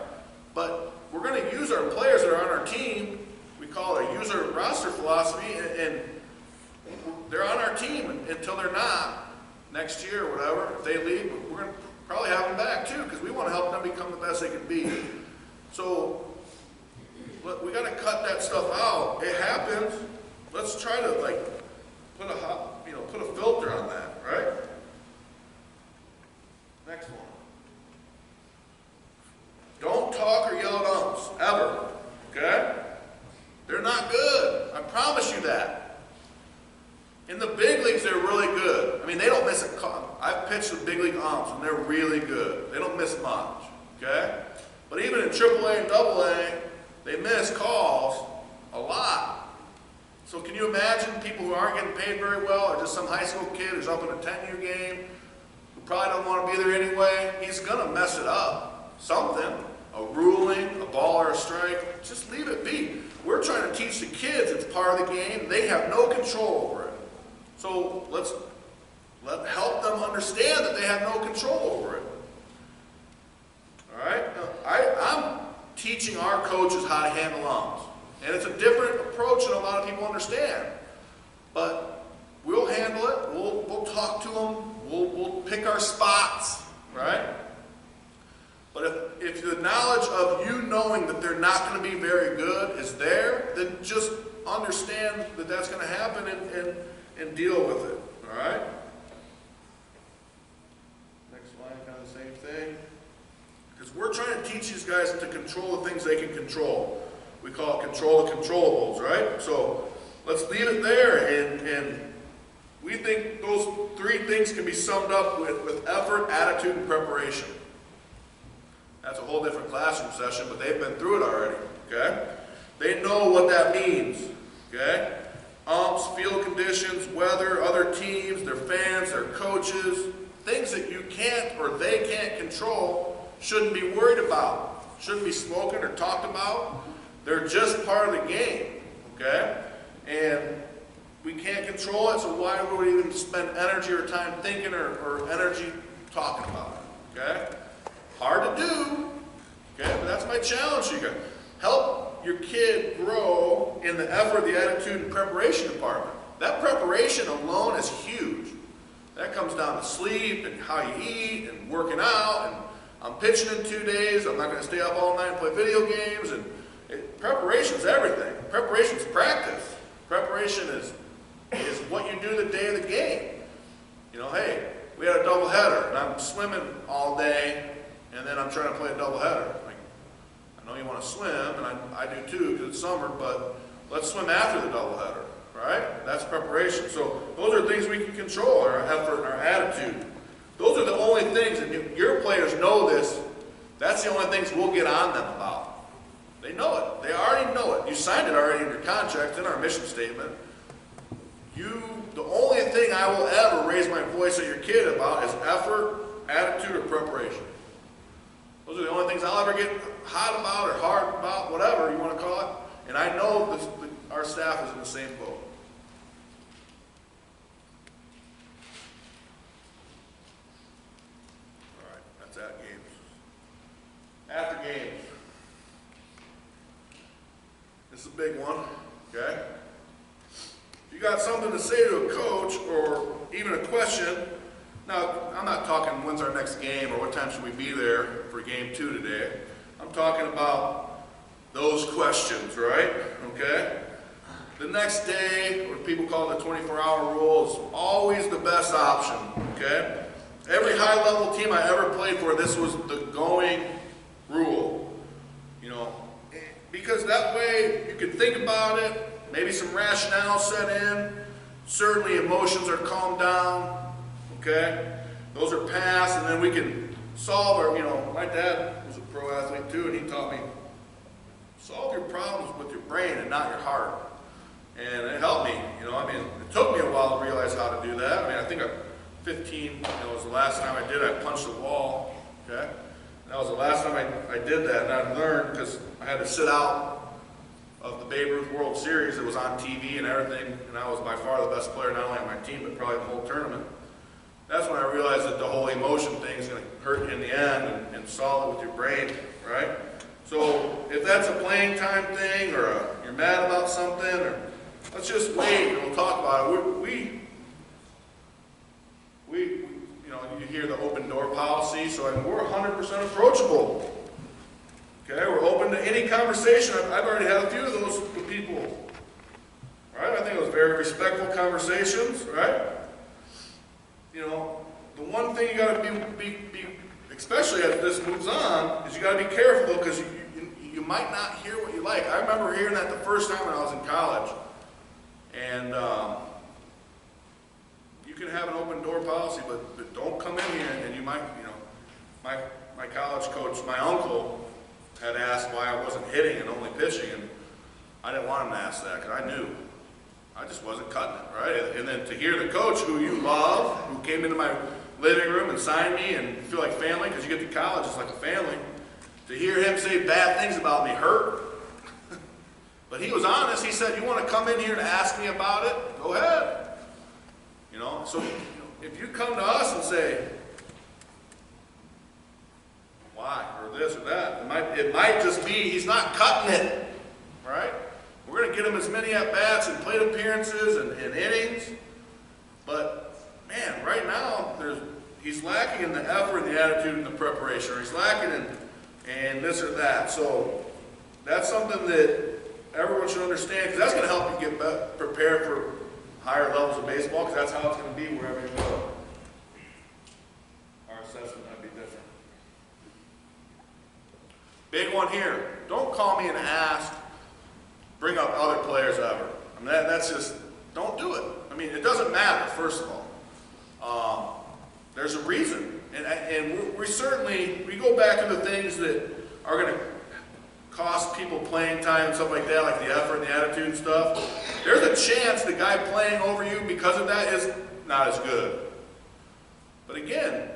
But we're going to use our players that are on our team. We call it a user roster philosophy, and they're on our team until they're not next year or whatever. If they leave, we're going to probably have them back too, because we want to help them become the best they can be. So we got to cut that stuff out. It happens. Let's try to, like, put a filter on that, right? Next one. Don't talk or yell at umps ever. Okay? They're not good. I promise you that. In the big leagues, they're really good. I mean, they don't miss a call. I've pitched with big league umps, and they're really good. They don't miss much, okay? But even in AAA and AA, they miss calls a lot. So can you imagine people who aren't getting paid very well, or just some high school kid who's up in a 10-year game, who probably don't want to be there anyway? He's going to mess it up. Something, a ruling, a ball or a strike, just leave it be. We're trying to teach the kids it's part of the game. They have no control over it. So let's help them understand that they have no control over it. All right? I'm teaching our coaches how to handle umps. And it's a different approach than a lot of people understand. But we'll handle it. We'll talk to them. We'll pick our spots, right? But if the knowledge of you knowing that they're not going to be very good is there, then just understand that that's going to happen and deal with it. All right? Next line, kind of the same thing. Because we're trying to teach these guys to control the things they can control. We call it control the controllables, right? So let's leave it there, and we think those three things can be summed up with effort, attitude, and preparation. That's a whole different classroom session, but they've been through it already, okay? They know what that means, okay? Umps, field conditions, weather, other teams, their fans, their coaches, things that you can't or they can't control, shouldn't be worried about, shouldn't be spoken or talked about. They're just part of the game, okay? And we can't control it, so why would we even spend energy or time thinking or energy talking about it, okay? Hard to do, okay? But that's my challenge to you guys. Help your kid grow in the effort, the attitude, and preparation department. that preparation alone is huge. That comes down to sleep and how you eat and working out, and I'm pitching in 2 days, I'm not going to stay up all night and play video games, and preparation's everything. Preparation's practice. Preparation is what you do the day of the game. You know, hey, we had a doubleheader, and I'm swimming all day, and then I'm trying to play a doubleheader. Like, I know you want to swim, and I do too because it's summer, but let's swim after the doubleheader, right? That's preparation. So those are things we can control, our effort and our attitude. Those are the only things, and your players know this, that's the only things we'll get on them about. They know it. They already know it. You signed it already in your contract, in our mission statement. The only thing I will ever raise my voice at your kid about is effort, attitude, or preparation. Those are the only things I'll ever get hot about or hard about, whatever you want to call it. And I know our staff is in the same boat. All right, that's at games. After games. This is a big one, okay? If you got something to say to a coach or even a question, now I'm not talking when's our next game or what time should we be there for game 2 today. I'm talking about those questions, right? Okay? The next day, what people call the 24-hour rule, is always the best option, okay? Every high-level team I ever played for, this was the going rule, you know, because that way you can think about it, maybe some rationale set in, certainly emotions are calmed down, okay? Those are passed, and then we can solve our, you know, my dad was a pro athlete too, and he taught me, solve your problems with your brain and not your heart. And it helped me, you know, I mean, it took me a while to realize how to do that. I mean, I think I'm 15, you know, was the last time I did it. I punched the wall, okay? And that was the last time I did that, and I learned because I had to sit out of the Babe Ruth World Series. It was on TV and everything, and I was by far the best player, not only on my team, but probably the whole tournament. That's when I realized that the whole emotion thing is going to hurt you in the end, and solve it with your brain, right? So if that's a playing time thing, or you're mad about something, or let's just wait and we'll talk about it. You know, you hear the open door policy, so I mean, we're 100% approachable. Okay, we're open to any conversation. I've already had a few of those with people. Right? I think it was very respectful conversations, right? You know, the one thing you got to be especially as this moves on, is you got to be careful because you might not hear what you like. I remember hearing that the first time when I was in college. And you can have an open door policy, but don't come in here and you might, you know, my college coach, my uncle, had asked why I wasn't hitting and only pitching, and I didn't want him to ask that because I knew I just wasn't cutting it, right? And then to hear the coach who you love, who came into my living room and signed me and feel like family, because you get to college, it's like a family, to hear him say bad things about me hurt. But he was honest. He said, you want to come in here and ask me about it? Go ahead. You know, so if you come to us and say, why, or this or that, it might just be he's not cutting it, right? We're going to get him as many at-bats and plate appearances and innings. But, man, right now, he's lacking in the effort, and the attitude, and the preparation. Or he's lacking in this or that. So that's something that everyone should understand, because that's going to help you get prepared for higher levels of baseball, because that's how it's going to be wherever you go. Our assessment might be different. Big one here. Don't call me and ask, bring up other players ever. I mean, that's just, don't do it. I mean, it doesn't matter, first of all. There's a reason. And we go back to the things that are going to cost people playing time and stuff like that, like the effort and the attitude and stuff. There's a chance the guy playing over you because of that is not as good. But again,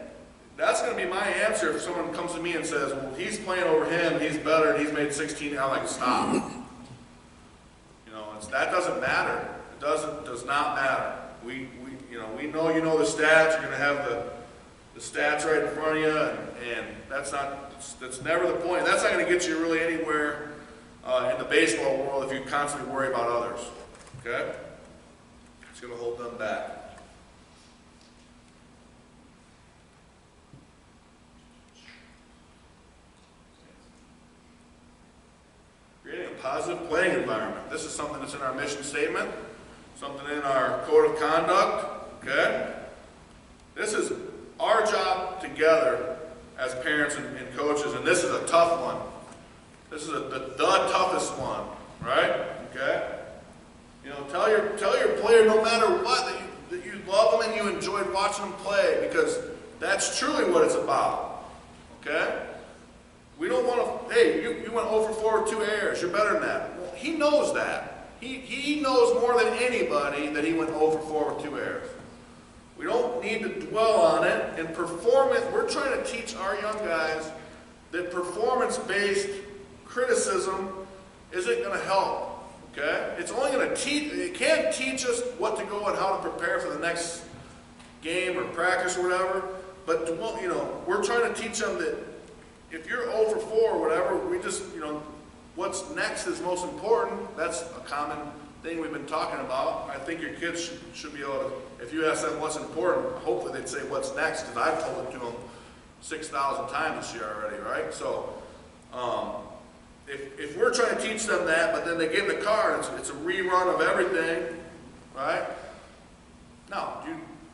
that's going to be my answer if someone comes to me and says, well, he's playing over him, he's better, and he's made 16. I'm like, stop. You know, that doesn't matter. It does not matter. We know you know the stats. You're going to have the stats right in front of you, and that's never the point. That's not going to get you really anywhere in the baseball world if you constantly worry about others. Okay? It's going to hold them back. Creating a positive playing environment. This is something that's in our mission statement, something in our code of conduct, okay? This is our job together as parents and coaches, and this is a tough one. This is the toughest one, right? Okay? You know, tell your player no matter what that you love them and you enjoyed watching them play, because that's truly what it's about. Okay? We don't want to, hey, you went 0 for 4 with 2 errors. You're better than that. Well, he knows that. He knows more than anybody that he went 0 for 4 with 2 errors. We don't need to dwell on it. And performance, we're trying to teach our young guys that performance-based criticism isn't going to help. Okay? It's only going to teach, it can't teach us what to go and how to prepare for the next game or practice or whatever, but you know, we're trying to teach them that if you're 0 for 4 or whatever, we just, you know, what's next is most important. That's a common thing we've been talking about. I think your kids should be able to, if you ask them what's important, hopefully they'd say what's next, because I've told it to them 6,000 times this year already, right? So, if we're trying to teach them that, but then they get in the car and it's a rerun of everything, right? Now,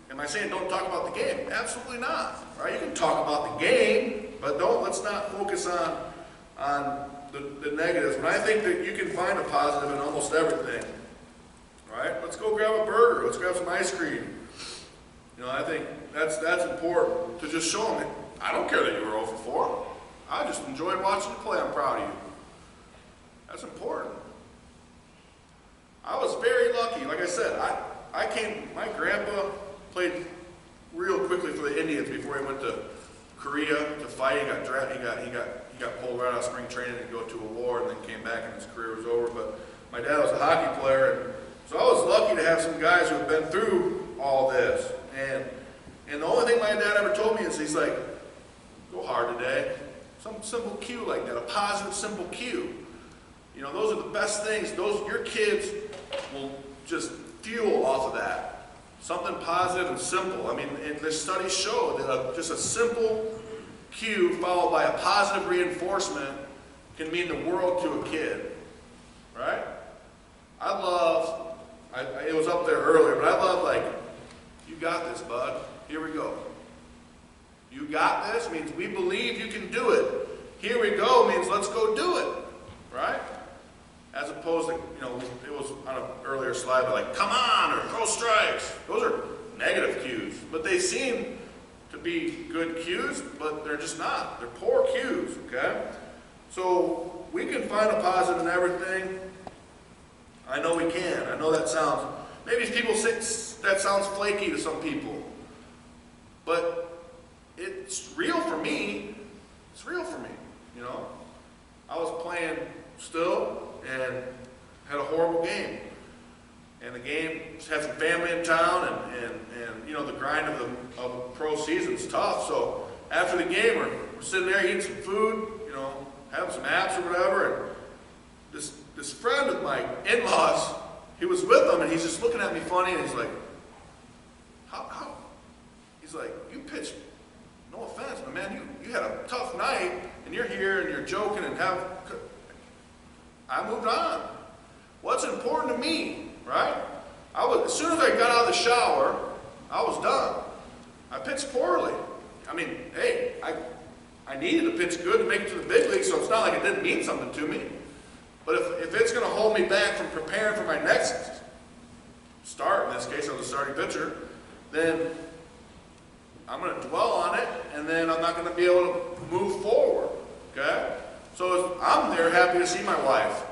am I saying don't talk about the game? Absolutely not, right? You can talk about the game, but let's not focus on the negatives. And I think that you can find a positive in almost everything, right? Let's go grab a burger. Let's grab some ice cream. You know, I think that's important to just show them. I don't care that you were 0 for 4. I just enjoyed watching you play. I'm proud of you. That's important. I was very lucky. Like I said, my grandpa played real quickly for the Indians before he went to Korea to fight. He got drafted. He got pulled right out of spring training to go to a war, and then came back and his career was over. But my dad was a hockey player, and so I was lucky to have some guys who have been through all this. And the only thing my dad ever told me is he's like, go hard today. Some simple cue like that, a positive, simple cue. You know, those are the best things. Your kids will just fuel off of that. Something positive and simple. I mean, and the studies show that just a simple cue followed by a positive reinforcement can mean the world to a kid, right? It was up there earlier, but I love, like, you got this, bud. Here we go. You got this means we believe you can do it. Here we go means let's go do it, right? As opposed to, you know, it was on an earlier slide, but like, come on, or throw strikes. Those are negative cues, but they seem to be good cues, but they're just not. They're poor cues, okay? So we can find a positive in everything. I know we can. I know that sounds, maybe people say that sounds flaky to some people, but it's real for me. It's real for me, you know? I was playing still and had a horrible game. And the game had some family in town, and you know, the grind of the pro season's tough. So after the game, we're sitting there eating some food, you know, having some apps or whatever, and this friend of my in-laws, he was with them, and he's just looking at me funny, and he's like, how? He's like, you pitched, no offense, but man, you had a tough night, and you're here, and you're joking, and I moved on. What's important to me, right? As soon as I got out of the shower, I was done. I pitched poorly. I mean, hey, I needed to pitch good to make it to the big league, so it's not like it didn't mean something to me. But if it's going to hold me back from preparing for my next start, in this case I was a starting pitcher, then I'm going to dwell on it, and then I'm not going to be able to move forward, okay? So I'm there happy to see my wife.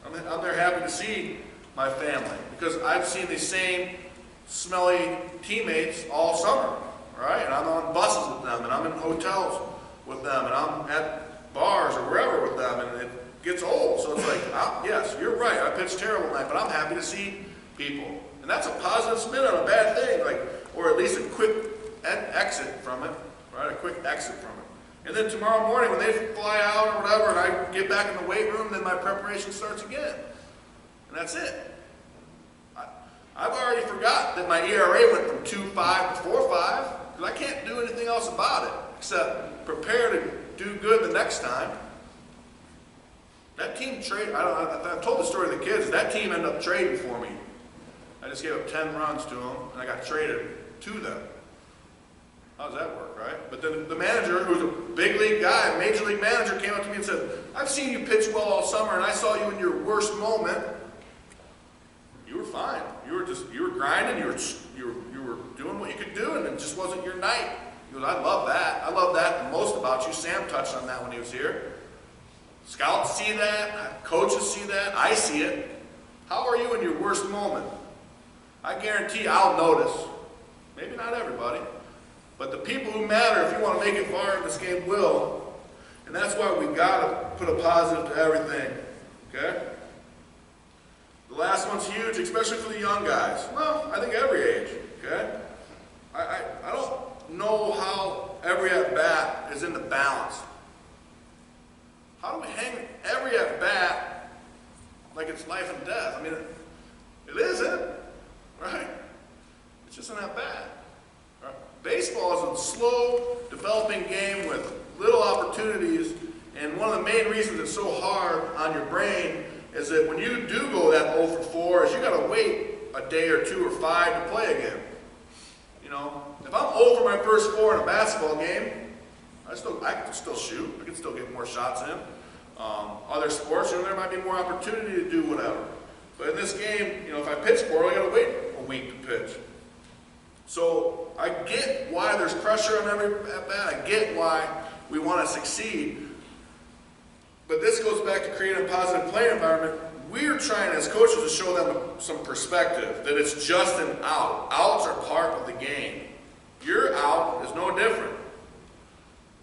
I'm there happy to see my family, because I've seen the same smelly teammates all summer, right? And I'm on buses with them, and I'm in hotels with them, and I'm at bars or wherever with them, and it gets old. So it's like, yes, you're right, I pitched terrible tonight, but I'm happy to see people. And that's a positive spin on a bad thing, like, or at least a quick exit from it, right? A quick exit from it. And then tomorrow morning when they fly out or whatever, and I get back in the weight room, then my preparation starts again. And that's it. I've already forgot that my ERA went from 2.5 to 4.5 because I can't do anything else about it except prepare to do good the next time. That team traded, I've told the story to the kids, that team ended up trading for me. I just gave up 10 runs to them, and I got traded to them. How does that work, right? But then the manager, who's a big league guy, a major league manager, came up to me and said, I've seen you pitch well all summer, and I saw you in your worst moment. You were fine. You were grinding, you were doing what you could do, and it just wasn't your night. He goes, I love that. I love that the most about you. Sam touched on that when he was here. Scouts see that, coaches see that, I see it. How are you in your worst moment? I guarantee I'll notice. Maybe not everybody, but the people who matter, if you want to make it far in this game, will. And that's why we got to put a positive to everything, okay? The last one's huge, especially for the young guys. Well, I think every age, okay? I don't know how every at-bat is in the balance. How do we hang every at-bat like it's life and death? I mean, it isn't, right? It's just an at-bat. Right? Baseball is a slow, developing game with little opportunities, and one of the main reasons it's so hard on your brain is that when you do go that 0 for 4, is you got to wait a day or 2 or 5 to play again. You know, if I'm 0 for my first 4 in a basketball game, I can still shoot. I can still get more shots in. Other sports, you know, there might be more opportunity to do whatever. But in this game, you know, if I pitch poorly, I got to wait a week to pitch. So I get why there's pressure on every at-bat. I get why we want to succeed. But this goes back to creating a positive play environment. We're trying as coaches to show them some perspective, that it's just an out. Outs are part of the game. Your out is no different.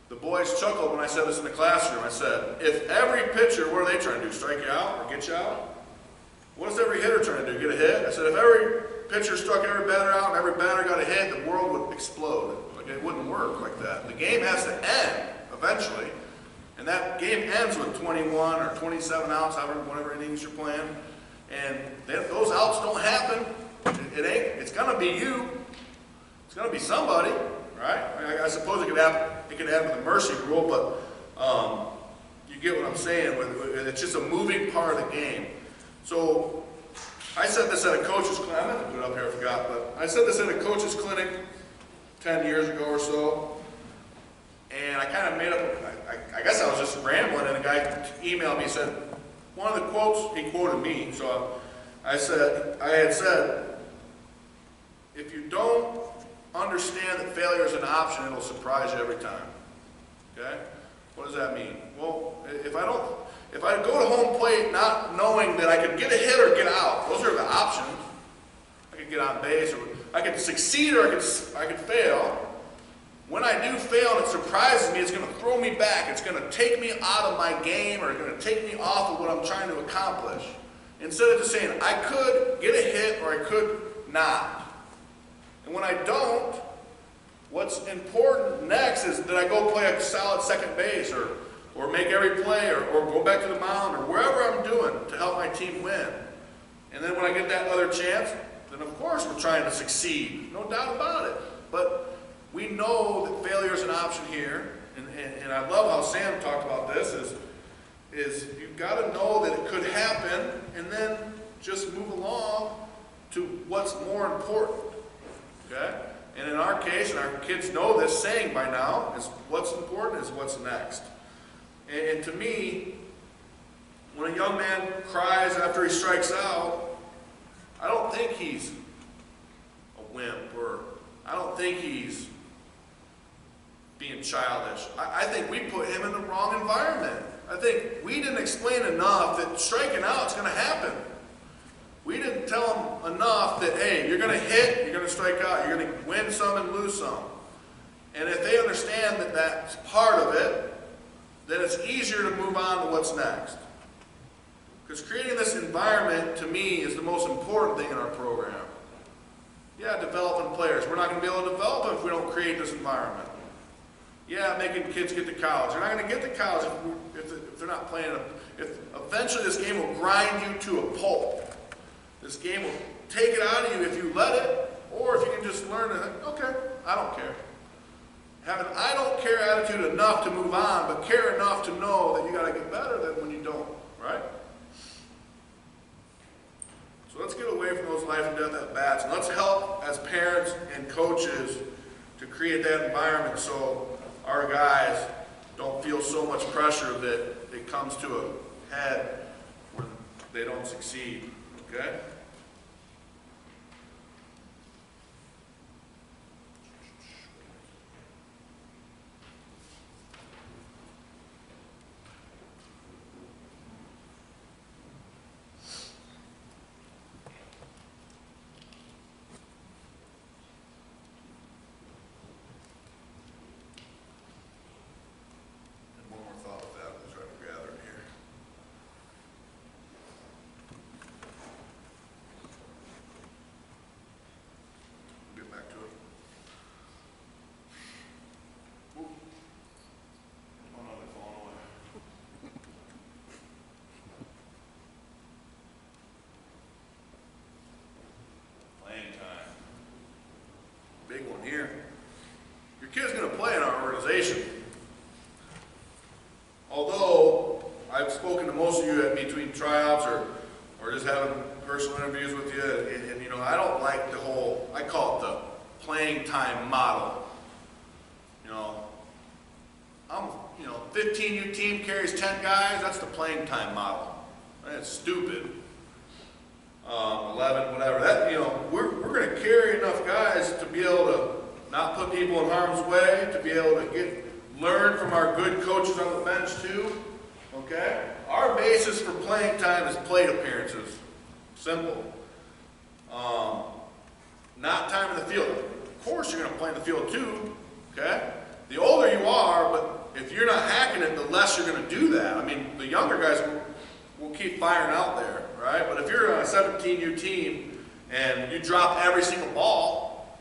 The boys chuckled when I said this in the classroom. I said, if every pitcher, what are they trying to do, strike you out or get you out? What is every hitter trying to do, get a hit? I said, if every pitcher struck every batter out and every batter got a hit, the world would explode. Like, it wouldn't work like that. The game has to end eventually. And that game ends with 21 or 27 outs, whatever innings you're playing. And those outs don't happen. It's going to be you. It's going to be somebody, right? I suppose it could happen with the mercy rule, but you get what I'm saying. It's just a moving part of the game. So I said this at a coach's clinic. I meant to put it up here, I forgot, but I said this at a coach's clinic 10 years ago or so. And I kind of made up, I guess I was just rambling, and a guy emailed me and said, one of the quotes, he quoted me. So I had said, if you don't understand that failure is an option, it'll surprise you every time. Okay? What does that mean? Well, if I go to home plate not knowing that I could get a hit or get out, those are the options. I could get on base, or I could succeed, or I could fail. When I do fail and it surprises me, it's going to throw me back. It's going to take me out of my game, or it's going to take me off of what I'm trying to accomplish. Instead of just saying, I could get a hit or I could not. And when I don't, what's important next is that I go play a solid second base, or make every play, or go back to the mound, or wherever I'm doing to help my team win. And then when I get that other chance, then of course we're trying to succeed. No doubt about it. But we know that failure is an option here, and I love how Sam talked about this, is you've got to know that it could happen, and then just move along to what's more important, okay? And in our case, and our kids know this saying by now, is what's important is what's next. And to me, when a young man cries after he strikes out, I don't think he's a wimp, or I don't think he's being childish. I think we put him in the wrong environment. I think we didn't explain enough that striking out is going to happen. We didn't tell him enough that, hey, you're going to hit, you're going to strike out, you're going to win some and lose some. And if they understand that that's part of it, then it's easier to move on to what's next. Because creating this environment, to me, is the most important thing in our program. Yeah, developing players. We're not going to be able to develop them if we don't create this environment. Yeah, making kids get to college. They're not going to get to college if they're not playing. Eventually this game will grind you to a pulp. This game will take it out of you if you let it, or if you can just learn to, okay, I don't care. Have an I don't care attitude enough to move on, but care enough to know that you got to get better than when you don't, right? So let's get away from those life and death at bats, and let's help as parents and coaches to create that environment so our guys don't feel so much pressure that it comes to a head when they don't succeed, okay? Big one here. Your kid's going to play in our organization. Although I've spoken to most of you at between tryouts or just having personal interviews with you, and you know, I don't like the whole, I call it the playing time model. You know, 15U team carries 10 guys, that's the playing time model. Right? It's stupid. 11, whatever. That, you know, we're going to carry enough guys to be able to not put people in harm's way, to be able to learn from our good coaches on the bench too. Okay? Our basis for playing time is plate appearances. Simple. Not time in the field. Of course you're going to play in the field too. Okay? The older you are, but if you're not hacking it, the less you're going to do that. I mean, the younger guys will keep firing out there, right? But if you're on a 17U team and you drop every single ball,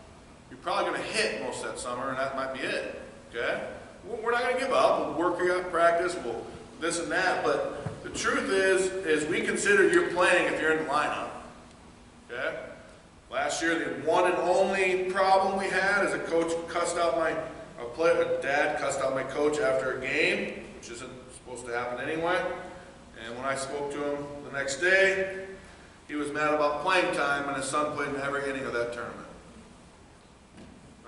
you're probably going to hit most of that summer, and that might be it. Okay? We're not going to give up. We'll work out practice. We'll this and that. But the truth is we consider you playing if you're in the lineup. Okay? Last year, the one and only problem we had is a coach cussed out a dad cussed out my coach after a game, which isn't supposed to happen anyway. And when I spoke to him the next day, he was mad about playing time when his son played in every inning of that tournament.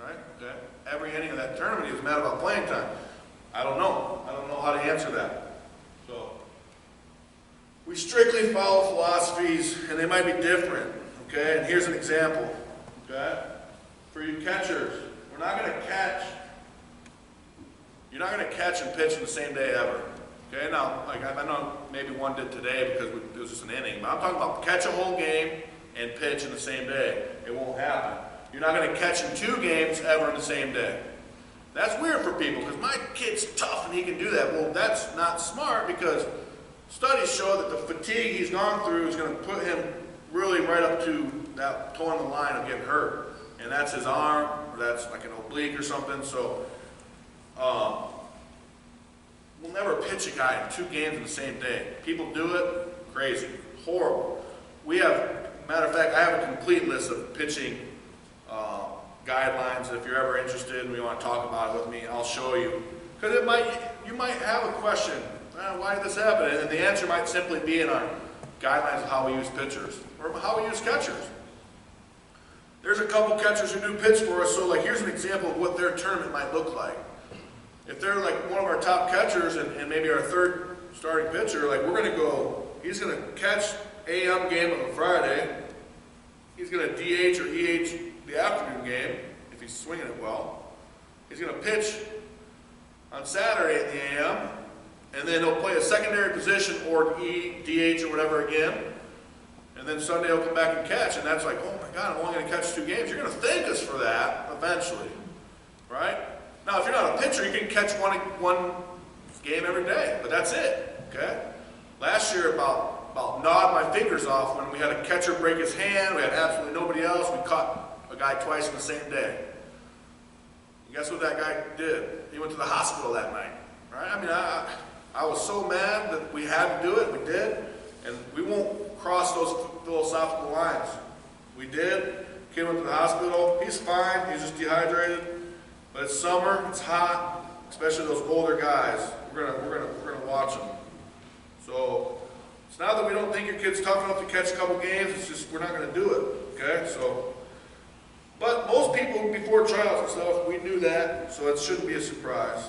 Right? Okay? Every inning of that tournament, he was mad about playing time. I don't know. I don't know how to answer that. So, we strictly follow philosophies, and they might be different. Okay? And here's an example. Okay? For you catchers, we're not going to catch. You're not going to catch and pitch in the same day ever. Okay, now, like I know maybe one did today because it was just an inning, but I'm talking about catch a whole game and pitch in the same day. It won't happen. You're not going to catch in 2 games ever in the same day. That's weird for people because my kid's tough and he can do that. Well, that's not smart because studies show that the fatigue he's gone through is going to put him really right up to that toe on the line of getting hurt. And that's his arm, or that's like an oblique or something. So, we'll never pitch a guy in 2 games in the same day. People do it, crazy, horrible. We have, matter of fact, I have a complete list of pitching guidelines. If you're ever interested and you want to talk about it with me, I'll show you. Because you might have a question, why did this happen? And the answer might simply be in our guidelines of how we use pitchers, or how we use catchers. There's a couple catchers who do pitch for us, so like here's an example of what their tournament might look like. If they're like one of our top catchers and maybe our 3rd starting pitcher, like we're going to go, he's going to catch AM game on a Friday, he's going to DH or EH the afternoon game if he's swinging it well, he's going to pitch on Saturday in the AM, and then he'll play a secondary position or DH or whatever again, and then Sunday he'll come back and catch, and that's like, oh my God, I'm only going to catch 2 games. You're going to thank us for that eventually, right? Now, if you're not a pitcher, you can catch one game every day, but that's it, okay? Last year, about gnawed my fingers off when we had a catcher break his hand. We had absolutely nobody else. We caught a guy twice in the same day. And guess what that guy did? He went to the hospital that night, right? I mean, I was so mad that we had to do it. We did, and we won't cross those philosophical lines. We did. Kid went to the hospital. He's fine. He's just dehydrated. But it's summer. It's hot, especially those older guys. We're gonna watch them. So it's not that we don't think your kid's tough enough to catch a couple games. It's just we're not going to do it. Okay. So, but most people before tryouts and stuff, we knew that, so it shouldn't be a surprise.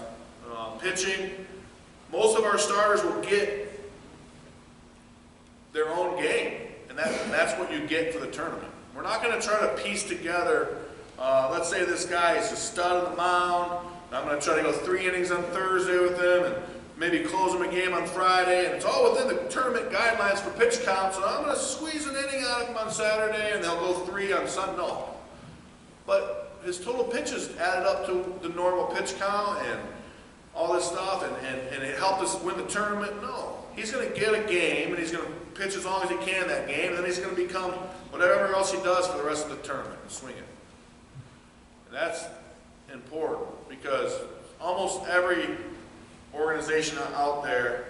Pitching, most of our starters will get their own game, and that's what you get for the tournament. We're not going to try to piece together, let's say this guy is a stud on the mound, and I'm going to try to go 3 innings on Thursday with him, and maybe close him a game on Friday, and it's all within the tournament guidelines for pitch count, so I'm going to squeeze an inning out of him on Saturday, and they'll go 3 on Sunday. No. But his total pitches added up to the normal pitch count, and all this stuff, and it helped us win the tournament. No. He's going to get a game, and he's going to pitch as long as he can that game, and then he's going to become whatever else he does for the rest of the tournament and swing it. And that's important because almost every organization out there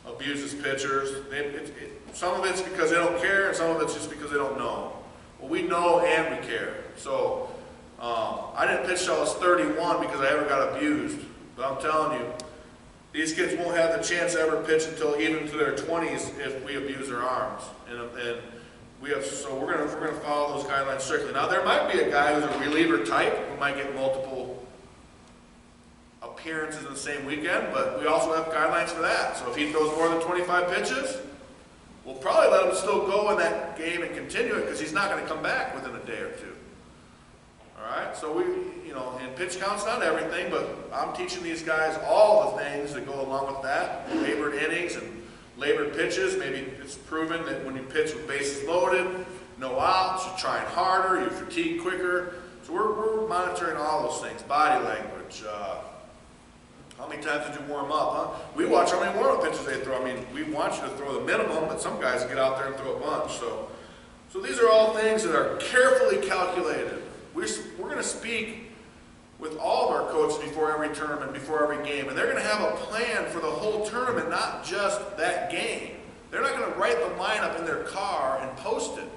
abuses pitchers. Some of it's because they don't care, and some of it's just because they don't know. Well, we know and we care. So I didn't pitch till I was 31 because I ever got abused. But I'm telling you, these kids won't have the chance to ever pitch until even to their 20s if we abuse their arms. And we have, so we're gonna follow those guidelines strictly. Now there might be a guy who's a reliever type who might get multiple appearances in the same weekend, but we also have guidelines for that. So if he throws more than 25 pitches, we'll probably let him still go in that game and continue it because he's not going to come back within a day or two. All right, so and pitch count's not everything, but I'm teaching these guys all the things that go along with that. Labored innings and labored pitches. Maybe it's proven that when you pitch with bases loaded, no outs, you're trying harder, you fatigue quicker. So we're monitoring all those things. Body language. How many times did you warm up? Huh? We watch how many warm-up pitches they throw. I mean, we want you to throw the minimum, but some guys get out there and throw a bunch. So these are all things that are carefully calculated. We're going to speak with all of our coaches before every tournament, before every game, and they're going to have a plan for the whole tournament, not just that game. They're not going to write the lineup in their car and post it.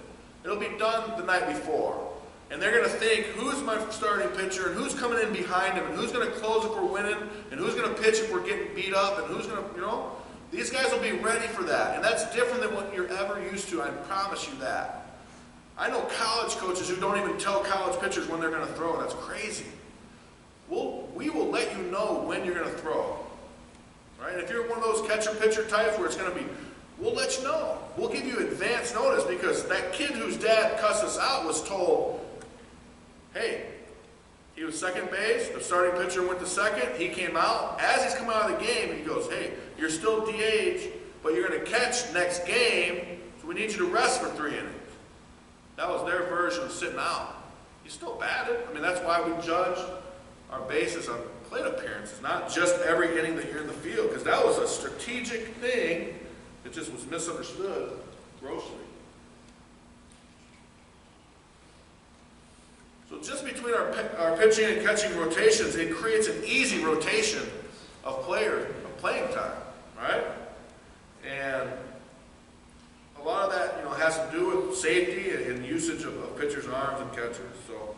It'll be done the night before. And they're going to think, who's my starting pitcher, and who's coming in behind him, and who's going to close if we're winning, and who's going to pitch if we're getting beat up, and who's going to, these guys will be ready for that. And that's different than what you're ever used to, I promise you that. I know college coaches who don't even tell college pitchers when they're going to throw. That's crazy. We will let you know when you're going to throw. Right? If you're one of those catcher-pitcher types where it's going to be, we'll let you know. We'll give you advance notice because that kid whose dad cussed us out was told, hey, he was second base, the starting pitcher went to second, he came out. As he's coming out of the game, he goes, hey, you're still DH, but you're going to catch next game, so we need you to rest for 3 innings. That was their version of sitting out. He still batted. I mean, that's why we judge our bases on plate appearances, not just every inning that you're in the field, because that was a strategic thing that just was misunderstood grossly. So just between our pitching and catching rotations, it creates an easy rotation of playing time, right? And a lot of that, has to do with safety and usage of pitchers' arms and catchers. So,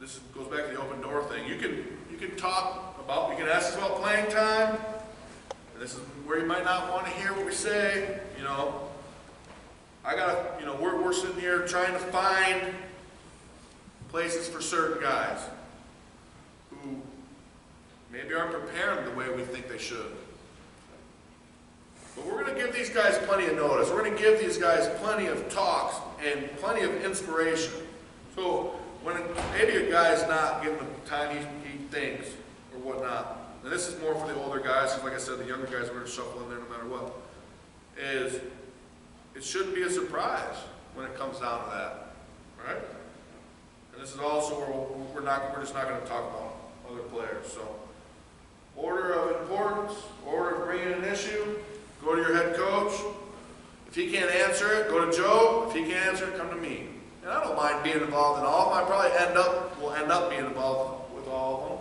this goes back to the open door thing. You can talk about, you can ask us about playing time. This is where you might not want to hear what we say. We're sitting here trying to find places for certain guys who maybe aren't prepared the way we think they should. But we're going to give these guys plenty of notice. We're going to give these guys plenty of talks and plenty of inspiration. So when maybe a guy's not getting the time he thinks or whatnot, and this is more for the older guys, because like I said, the younger guys are going to shuffle in there no matter what, is it shouldn't be a surprise when it comes down to that, right? And this is also where we're just not going to talk about other players. So, order of importance, order of bringing an issue, go to your head coach. If he can't answer it, go to Joe. If he can't answer it, come to me. And I don't mind being involved in all of them. I probably will end up being involved with all of them.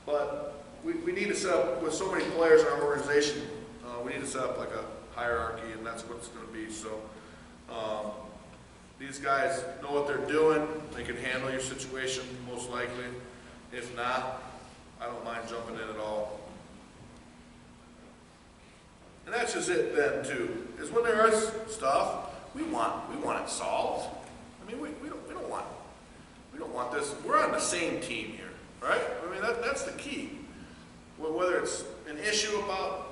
But we need to set up, with so many players in our organization, we need to set up like a hierarchy, and that's what it's going to be. So these guys know what they're doing. They can handle your situation, most likely. If not, I don't mind jumping in at all. And that's just it then, too, is when there is stuff, we want it solved. I mean, we don't want this. We're on the same team here, right? I mean, that's the key. Whether it's an issue about,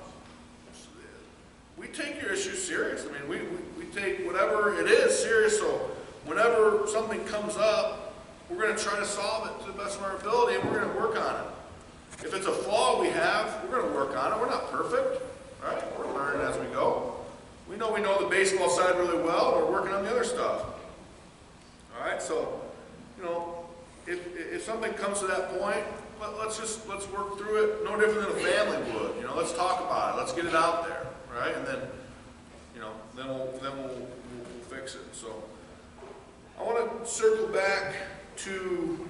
we take your issues serious. I mean, we take whatever it is serious, so whenever something comes up, we're going to try to solve it to the best of our ability, and we're going to work on it. If it's a flaw we have, we're going to work on it. We're not perfect, right? We're learning as we go. We know the baseball side really well. We're working on the other stuff. All right, so, you know, if something comes to that point, let's work through it. No different than a family would. You know, let's talk about it. Let's get it out there, right? And then, you know, then we'll fix it. So, I want to circle back to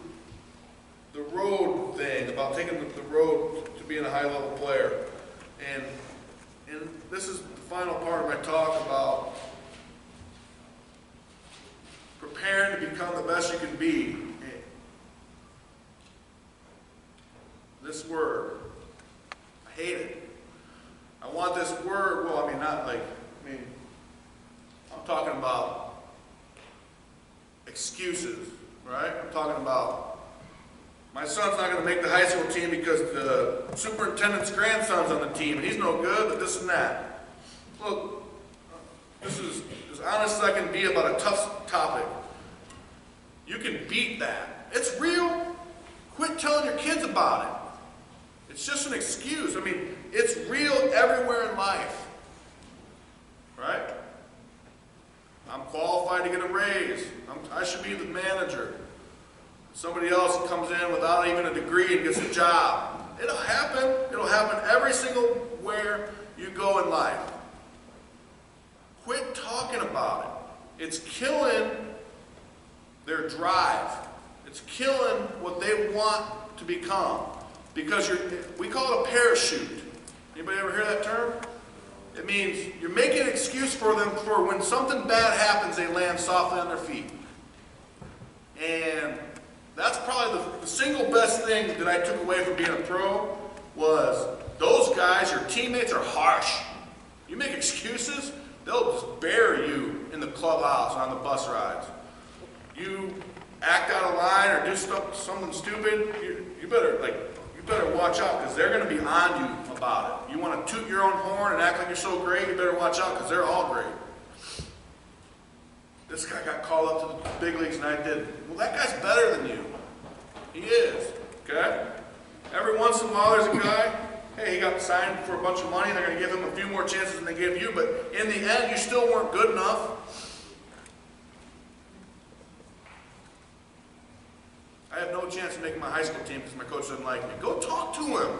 the road thing, about taking the road to being a high-level player. And this is the final part of my talk about preparing to become the best you can be. This word, I hate it. I want this word, well, I mean, I'm talking about excuses, right? I'm talking about my son's not going to make the high school team because the superintendent's grandson's on the team and he's no good, but this and that. Look, this is as honest as I can be about a tough topic. You can beat that. It's real. Quit telling your kids about it. It's just an excuse. I mean, it's real everywhere in life. Right? I'm qualified to get a raise. I should be the manager. Somebody else comes in without even a degree and gets a job. It'll happen. It'll happen every single where you go in life. Quit talking about it. It's killing their drive. It's killing what they want to become. Because we call it a parachute. Anybody ever hear that term? It means you're making an excuse for them for when something bad happens, they land softly on their feet. And that's probably the single best thing that I took away from being a pro was those guys, your teammates, are harsh. You make excuses, they'll just bury you in the clubhouse on the bus rides. You act out of line or do something stupid, you better watch out because they're going to be on you about it. You want to toot your own horn and act like you're so great, you better watch out because they're all great. This guy got called up to the big leagues and I didn't. Well, that guy's better than you. He is, okay? Every once in a while there's a guy, hey, he got signed for a bunch of money, they're going to give him a few more chances than they gave you, but in the end, you still weren't good enough. I have no chance of making my high school team because my coach doesn't like me. Go talk to him.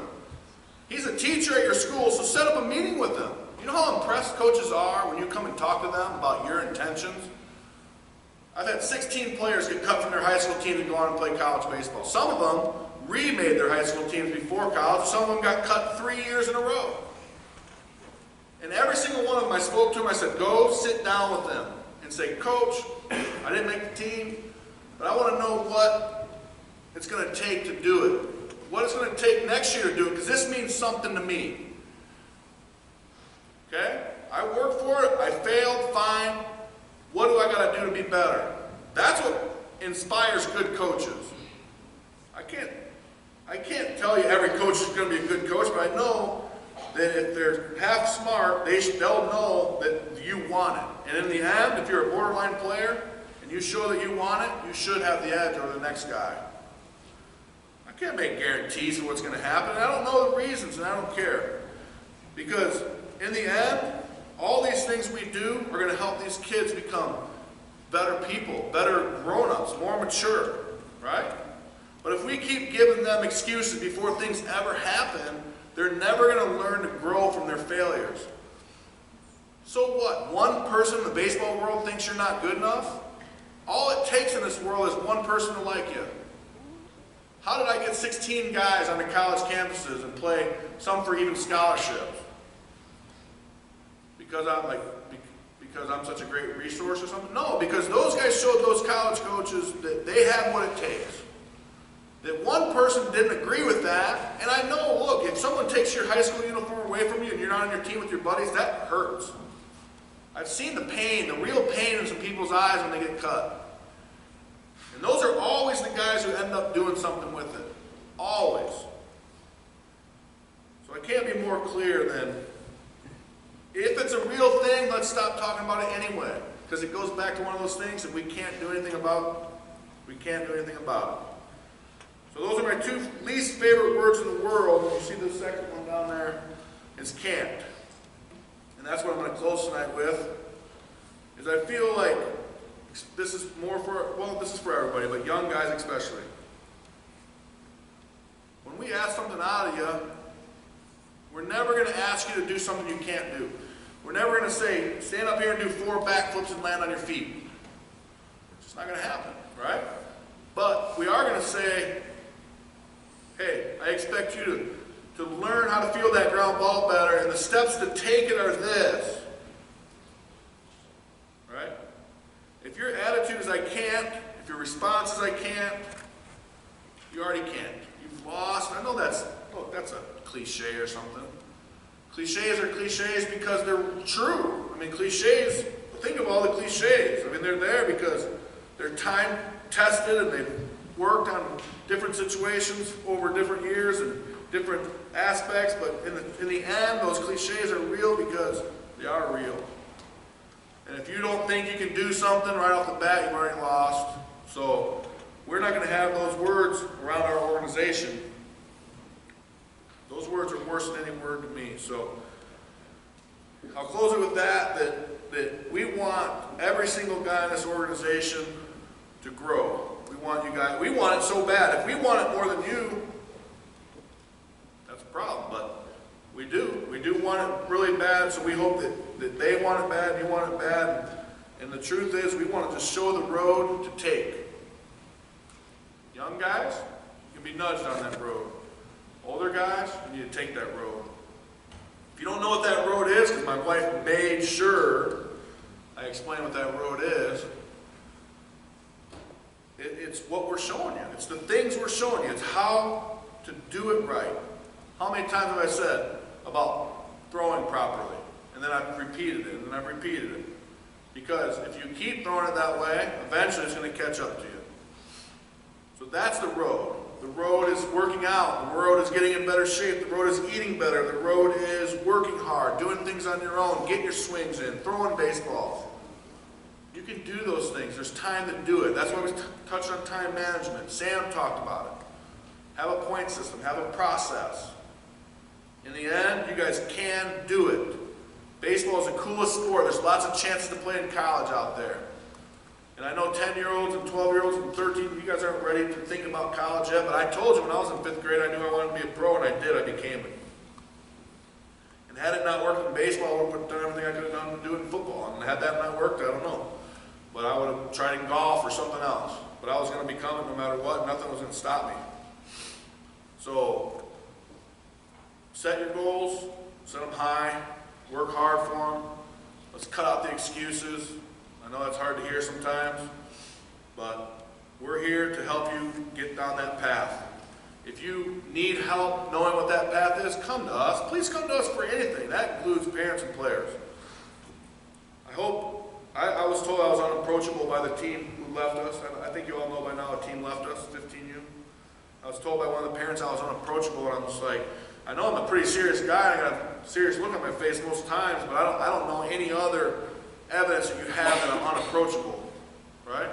He's a teacher at your school, so set up a meeting with him. You know how impressed coaches are when you come and talk to them about your intentions? I've had 16 players get cut from their high school team and go on and play college baseball. Some of them remade their high school teams before college. Some of them got cut 3 years in a row. And every single one of them, I spoke to him, I said, go sit down with them and say, Coach, I didn't make the team, but I want to know what it's going to take to do it. What it's going to take next year to do it, because this means something to me. Okay? I worked for it, I failed, fine. What do I got to do to be better? That's what inspires good coaches. I can't tell you every coach is going to be a good coach, but I know that if they're half smart, they'll know that you want it. And in the end, if you're a borderline player and you show that you want it, you should have the edge over the next guy. I can't make guarantees of what's going to happen. I don't know the reasons, and I don't care. Because in the end, all these things we do are going to help these kids become better people, better grown-ups, more mature, right? But if we keep giving them excuses before things ever happen, they're never going to learn to grow from their failures. So what? One person in the baseball world thinks you're not good enough? All it takes in this world is one person to like you. How did I get 16 guys on the college campuses and play some for even scholarships? Because I'm such a great resource or something? No, because those guys showed those college coaches that they have what it takes. That one person didn't agree with that, and I know, look, if someone takes your high school uniform away from you and you're not on your team with your buddies, that hurts. I've seen the pain, the real pain in some people's eyes when they get cut. And those are always the guys who end up doing something with it. Always. So I can't be more clear than, if it's a real thing, let's stop talking about it anyway. Because it goes back to one of those things that we can't do anything about. We can't do anything about it. So those are my two least favorite words in the world. You see the second one down there is can't. And that's what I'm going to close tonight with. Is I feel like this is more for, well, this is for everybody, but young guys especially. When we ask something out of you, we're never going to ask you to do something you can't do. We're never going to say, stand up here and do 4 backflips and land on your feet. It's just not going to happen, right? But we are going to say, hey, I expect you to learn how to feel that ground ball better, and the steps to take it are this. Right? If your attitude is I can't, if your response is I can't, you already can't. You've lost. I know that's, look, that's a cliche or something. Cliches are cliches because they're true. I mean, cliches, think of all the cliches. I mean, they're there because they're time tested and they've worked on different situations over different years and different aspects, but in the end, those cliches are real because they are real. And if you don't think you can do something right off the bat, you've already lost. So we're not going to have those words around our organization. Those words are worse than any word to me. So I'll close it with that we want every single guy in this organization to grow. We want you guys, we want it so bad. If we want it more than you, that's a problem, but we do. We do want it really bad, so we hope that they want it bad, you want it bad. And the truth is, we want to just show the road to take. Young guys, you can be nudged on that road. Older guys, you need to take that road. If you don't know what that road is, because my wife made sure I explain what that road is, it's what we're showing you. It's the things we're showing you. It's how to do it right. How many times have I said about throwing properly? And then I've repeated it, and I've repeated it. Because if you keep throwing it that way, eventually it's going to catch up to you. So that's the road. The road is working out. The road is getting in better shape. The road is eating better. The road is working hard, doing things on your own, getting your swings in, throwing baseballs. You can do those things. There's time to do it. That's why we touched on time management. Sam talked about it. Have a point system. Have a process. In the end, you guys can do it. Baseball is the coolest sport. There's lots of chances to play in college out there. And I know 10-year-olds and 12-year-olds and 13, you guys aren't ready to think about college yet, but I told you when I was in 5th grade I knew I wanted to be a pro, and I did. I became it. And had it not worked in baseball, I would have done everything I could have done to do it in football. And had that not worked, I don't know. But I would have tried in golf or something else. But I was going to become it no matter what. Nothing was going to stop me. So, set your goals, set them high, work hard for them. Let's cut out the excuses. I know that's hard to hear sometimes, but we're here to help you get down that path. If you need help knowing what that path is, come to us. Please come to us for anything. That includes parents and players. I was told I was unapproachable by the team who left us. I think you all know by now a team left us, 15U. I was told by one of the parents I was unapproachable, and I'm just like, I know I'm a pretty serious guy, and I got a serious look on my face most times, but I don't know any other evidence that you have that I'm unapproachable, right?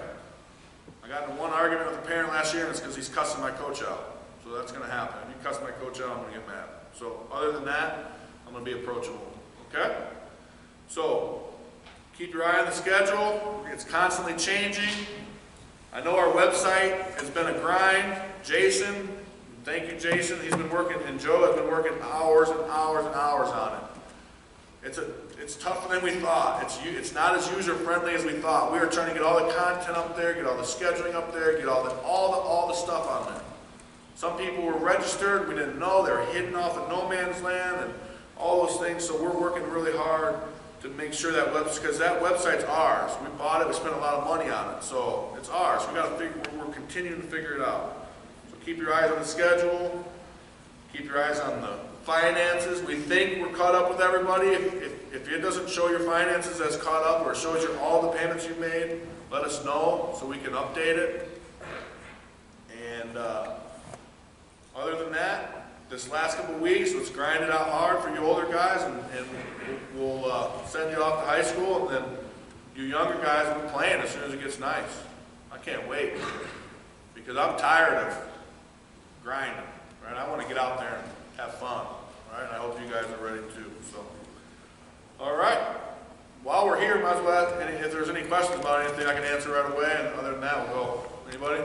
I got in one argument with a parent last year, and it's because he's cussing my coach out. So that's going to happen. If you cuss my coach out, I'm going to get mad. So other than that, I'm going to be approachable, okay? So keep your eye on the schedule. It's constantly changing. I know our website has been a grind. Jason, thank you, Jason. He's been working, and Joe has been working hours and hours and hours on it. It's tougher than we thought. It's not as user-friendly as we thought. We were trying to get all the content up there, get all the scheduling up there, get all the stuff on there. Some people were registered, we didn't know, they were hidden off in no man's land and all those things. So we're working really hard to make sure that website, because that website's ours. We bought it, we spent a lot of money on it, so it's ours. We got to figure, we're continuing to figure it out. So keep your eyes on the schedule, keep your eyes on the finances. We think we're caught up with everybody. If it doesn't show your finances as caught up, or it shows you all the payments you've made, let us know so we can update it. And other than that, this last couple of weeks, let's grind it out hard for you older guys, and we'll send you off to high school, and then you younger guys will be playing as soon as it gets nice. I can't wait, because I'm tired of grinding, right? I want to get out there and have fun, right? I hope you guys are ready too. So, all right. While we're here, might as well ask if there's any questions about anything I can answer right away, and other than that, we'll go. Anybody?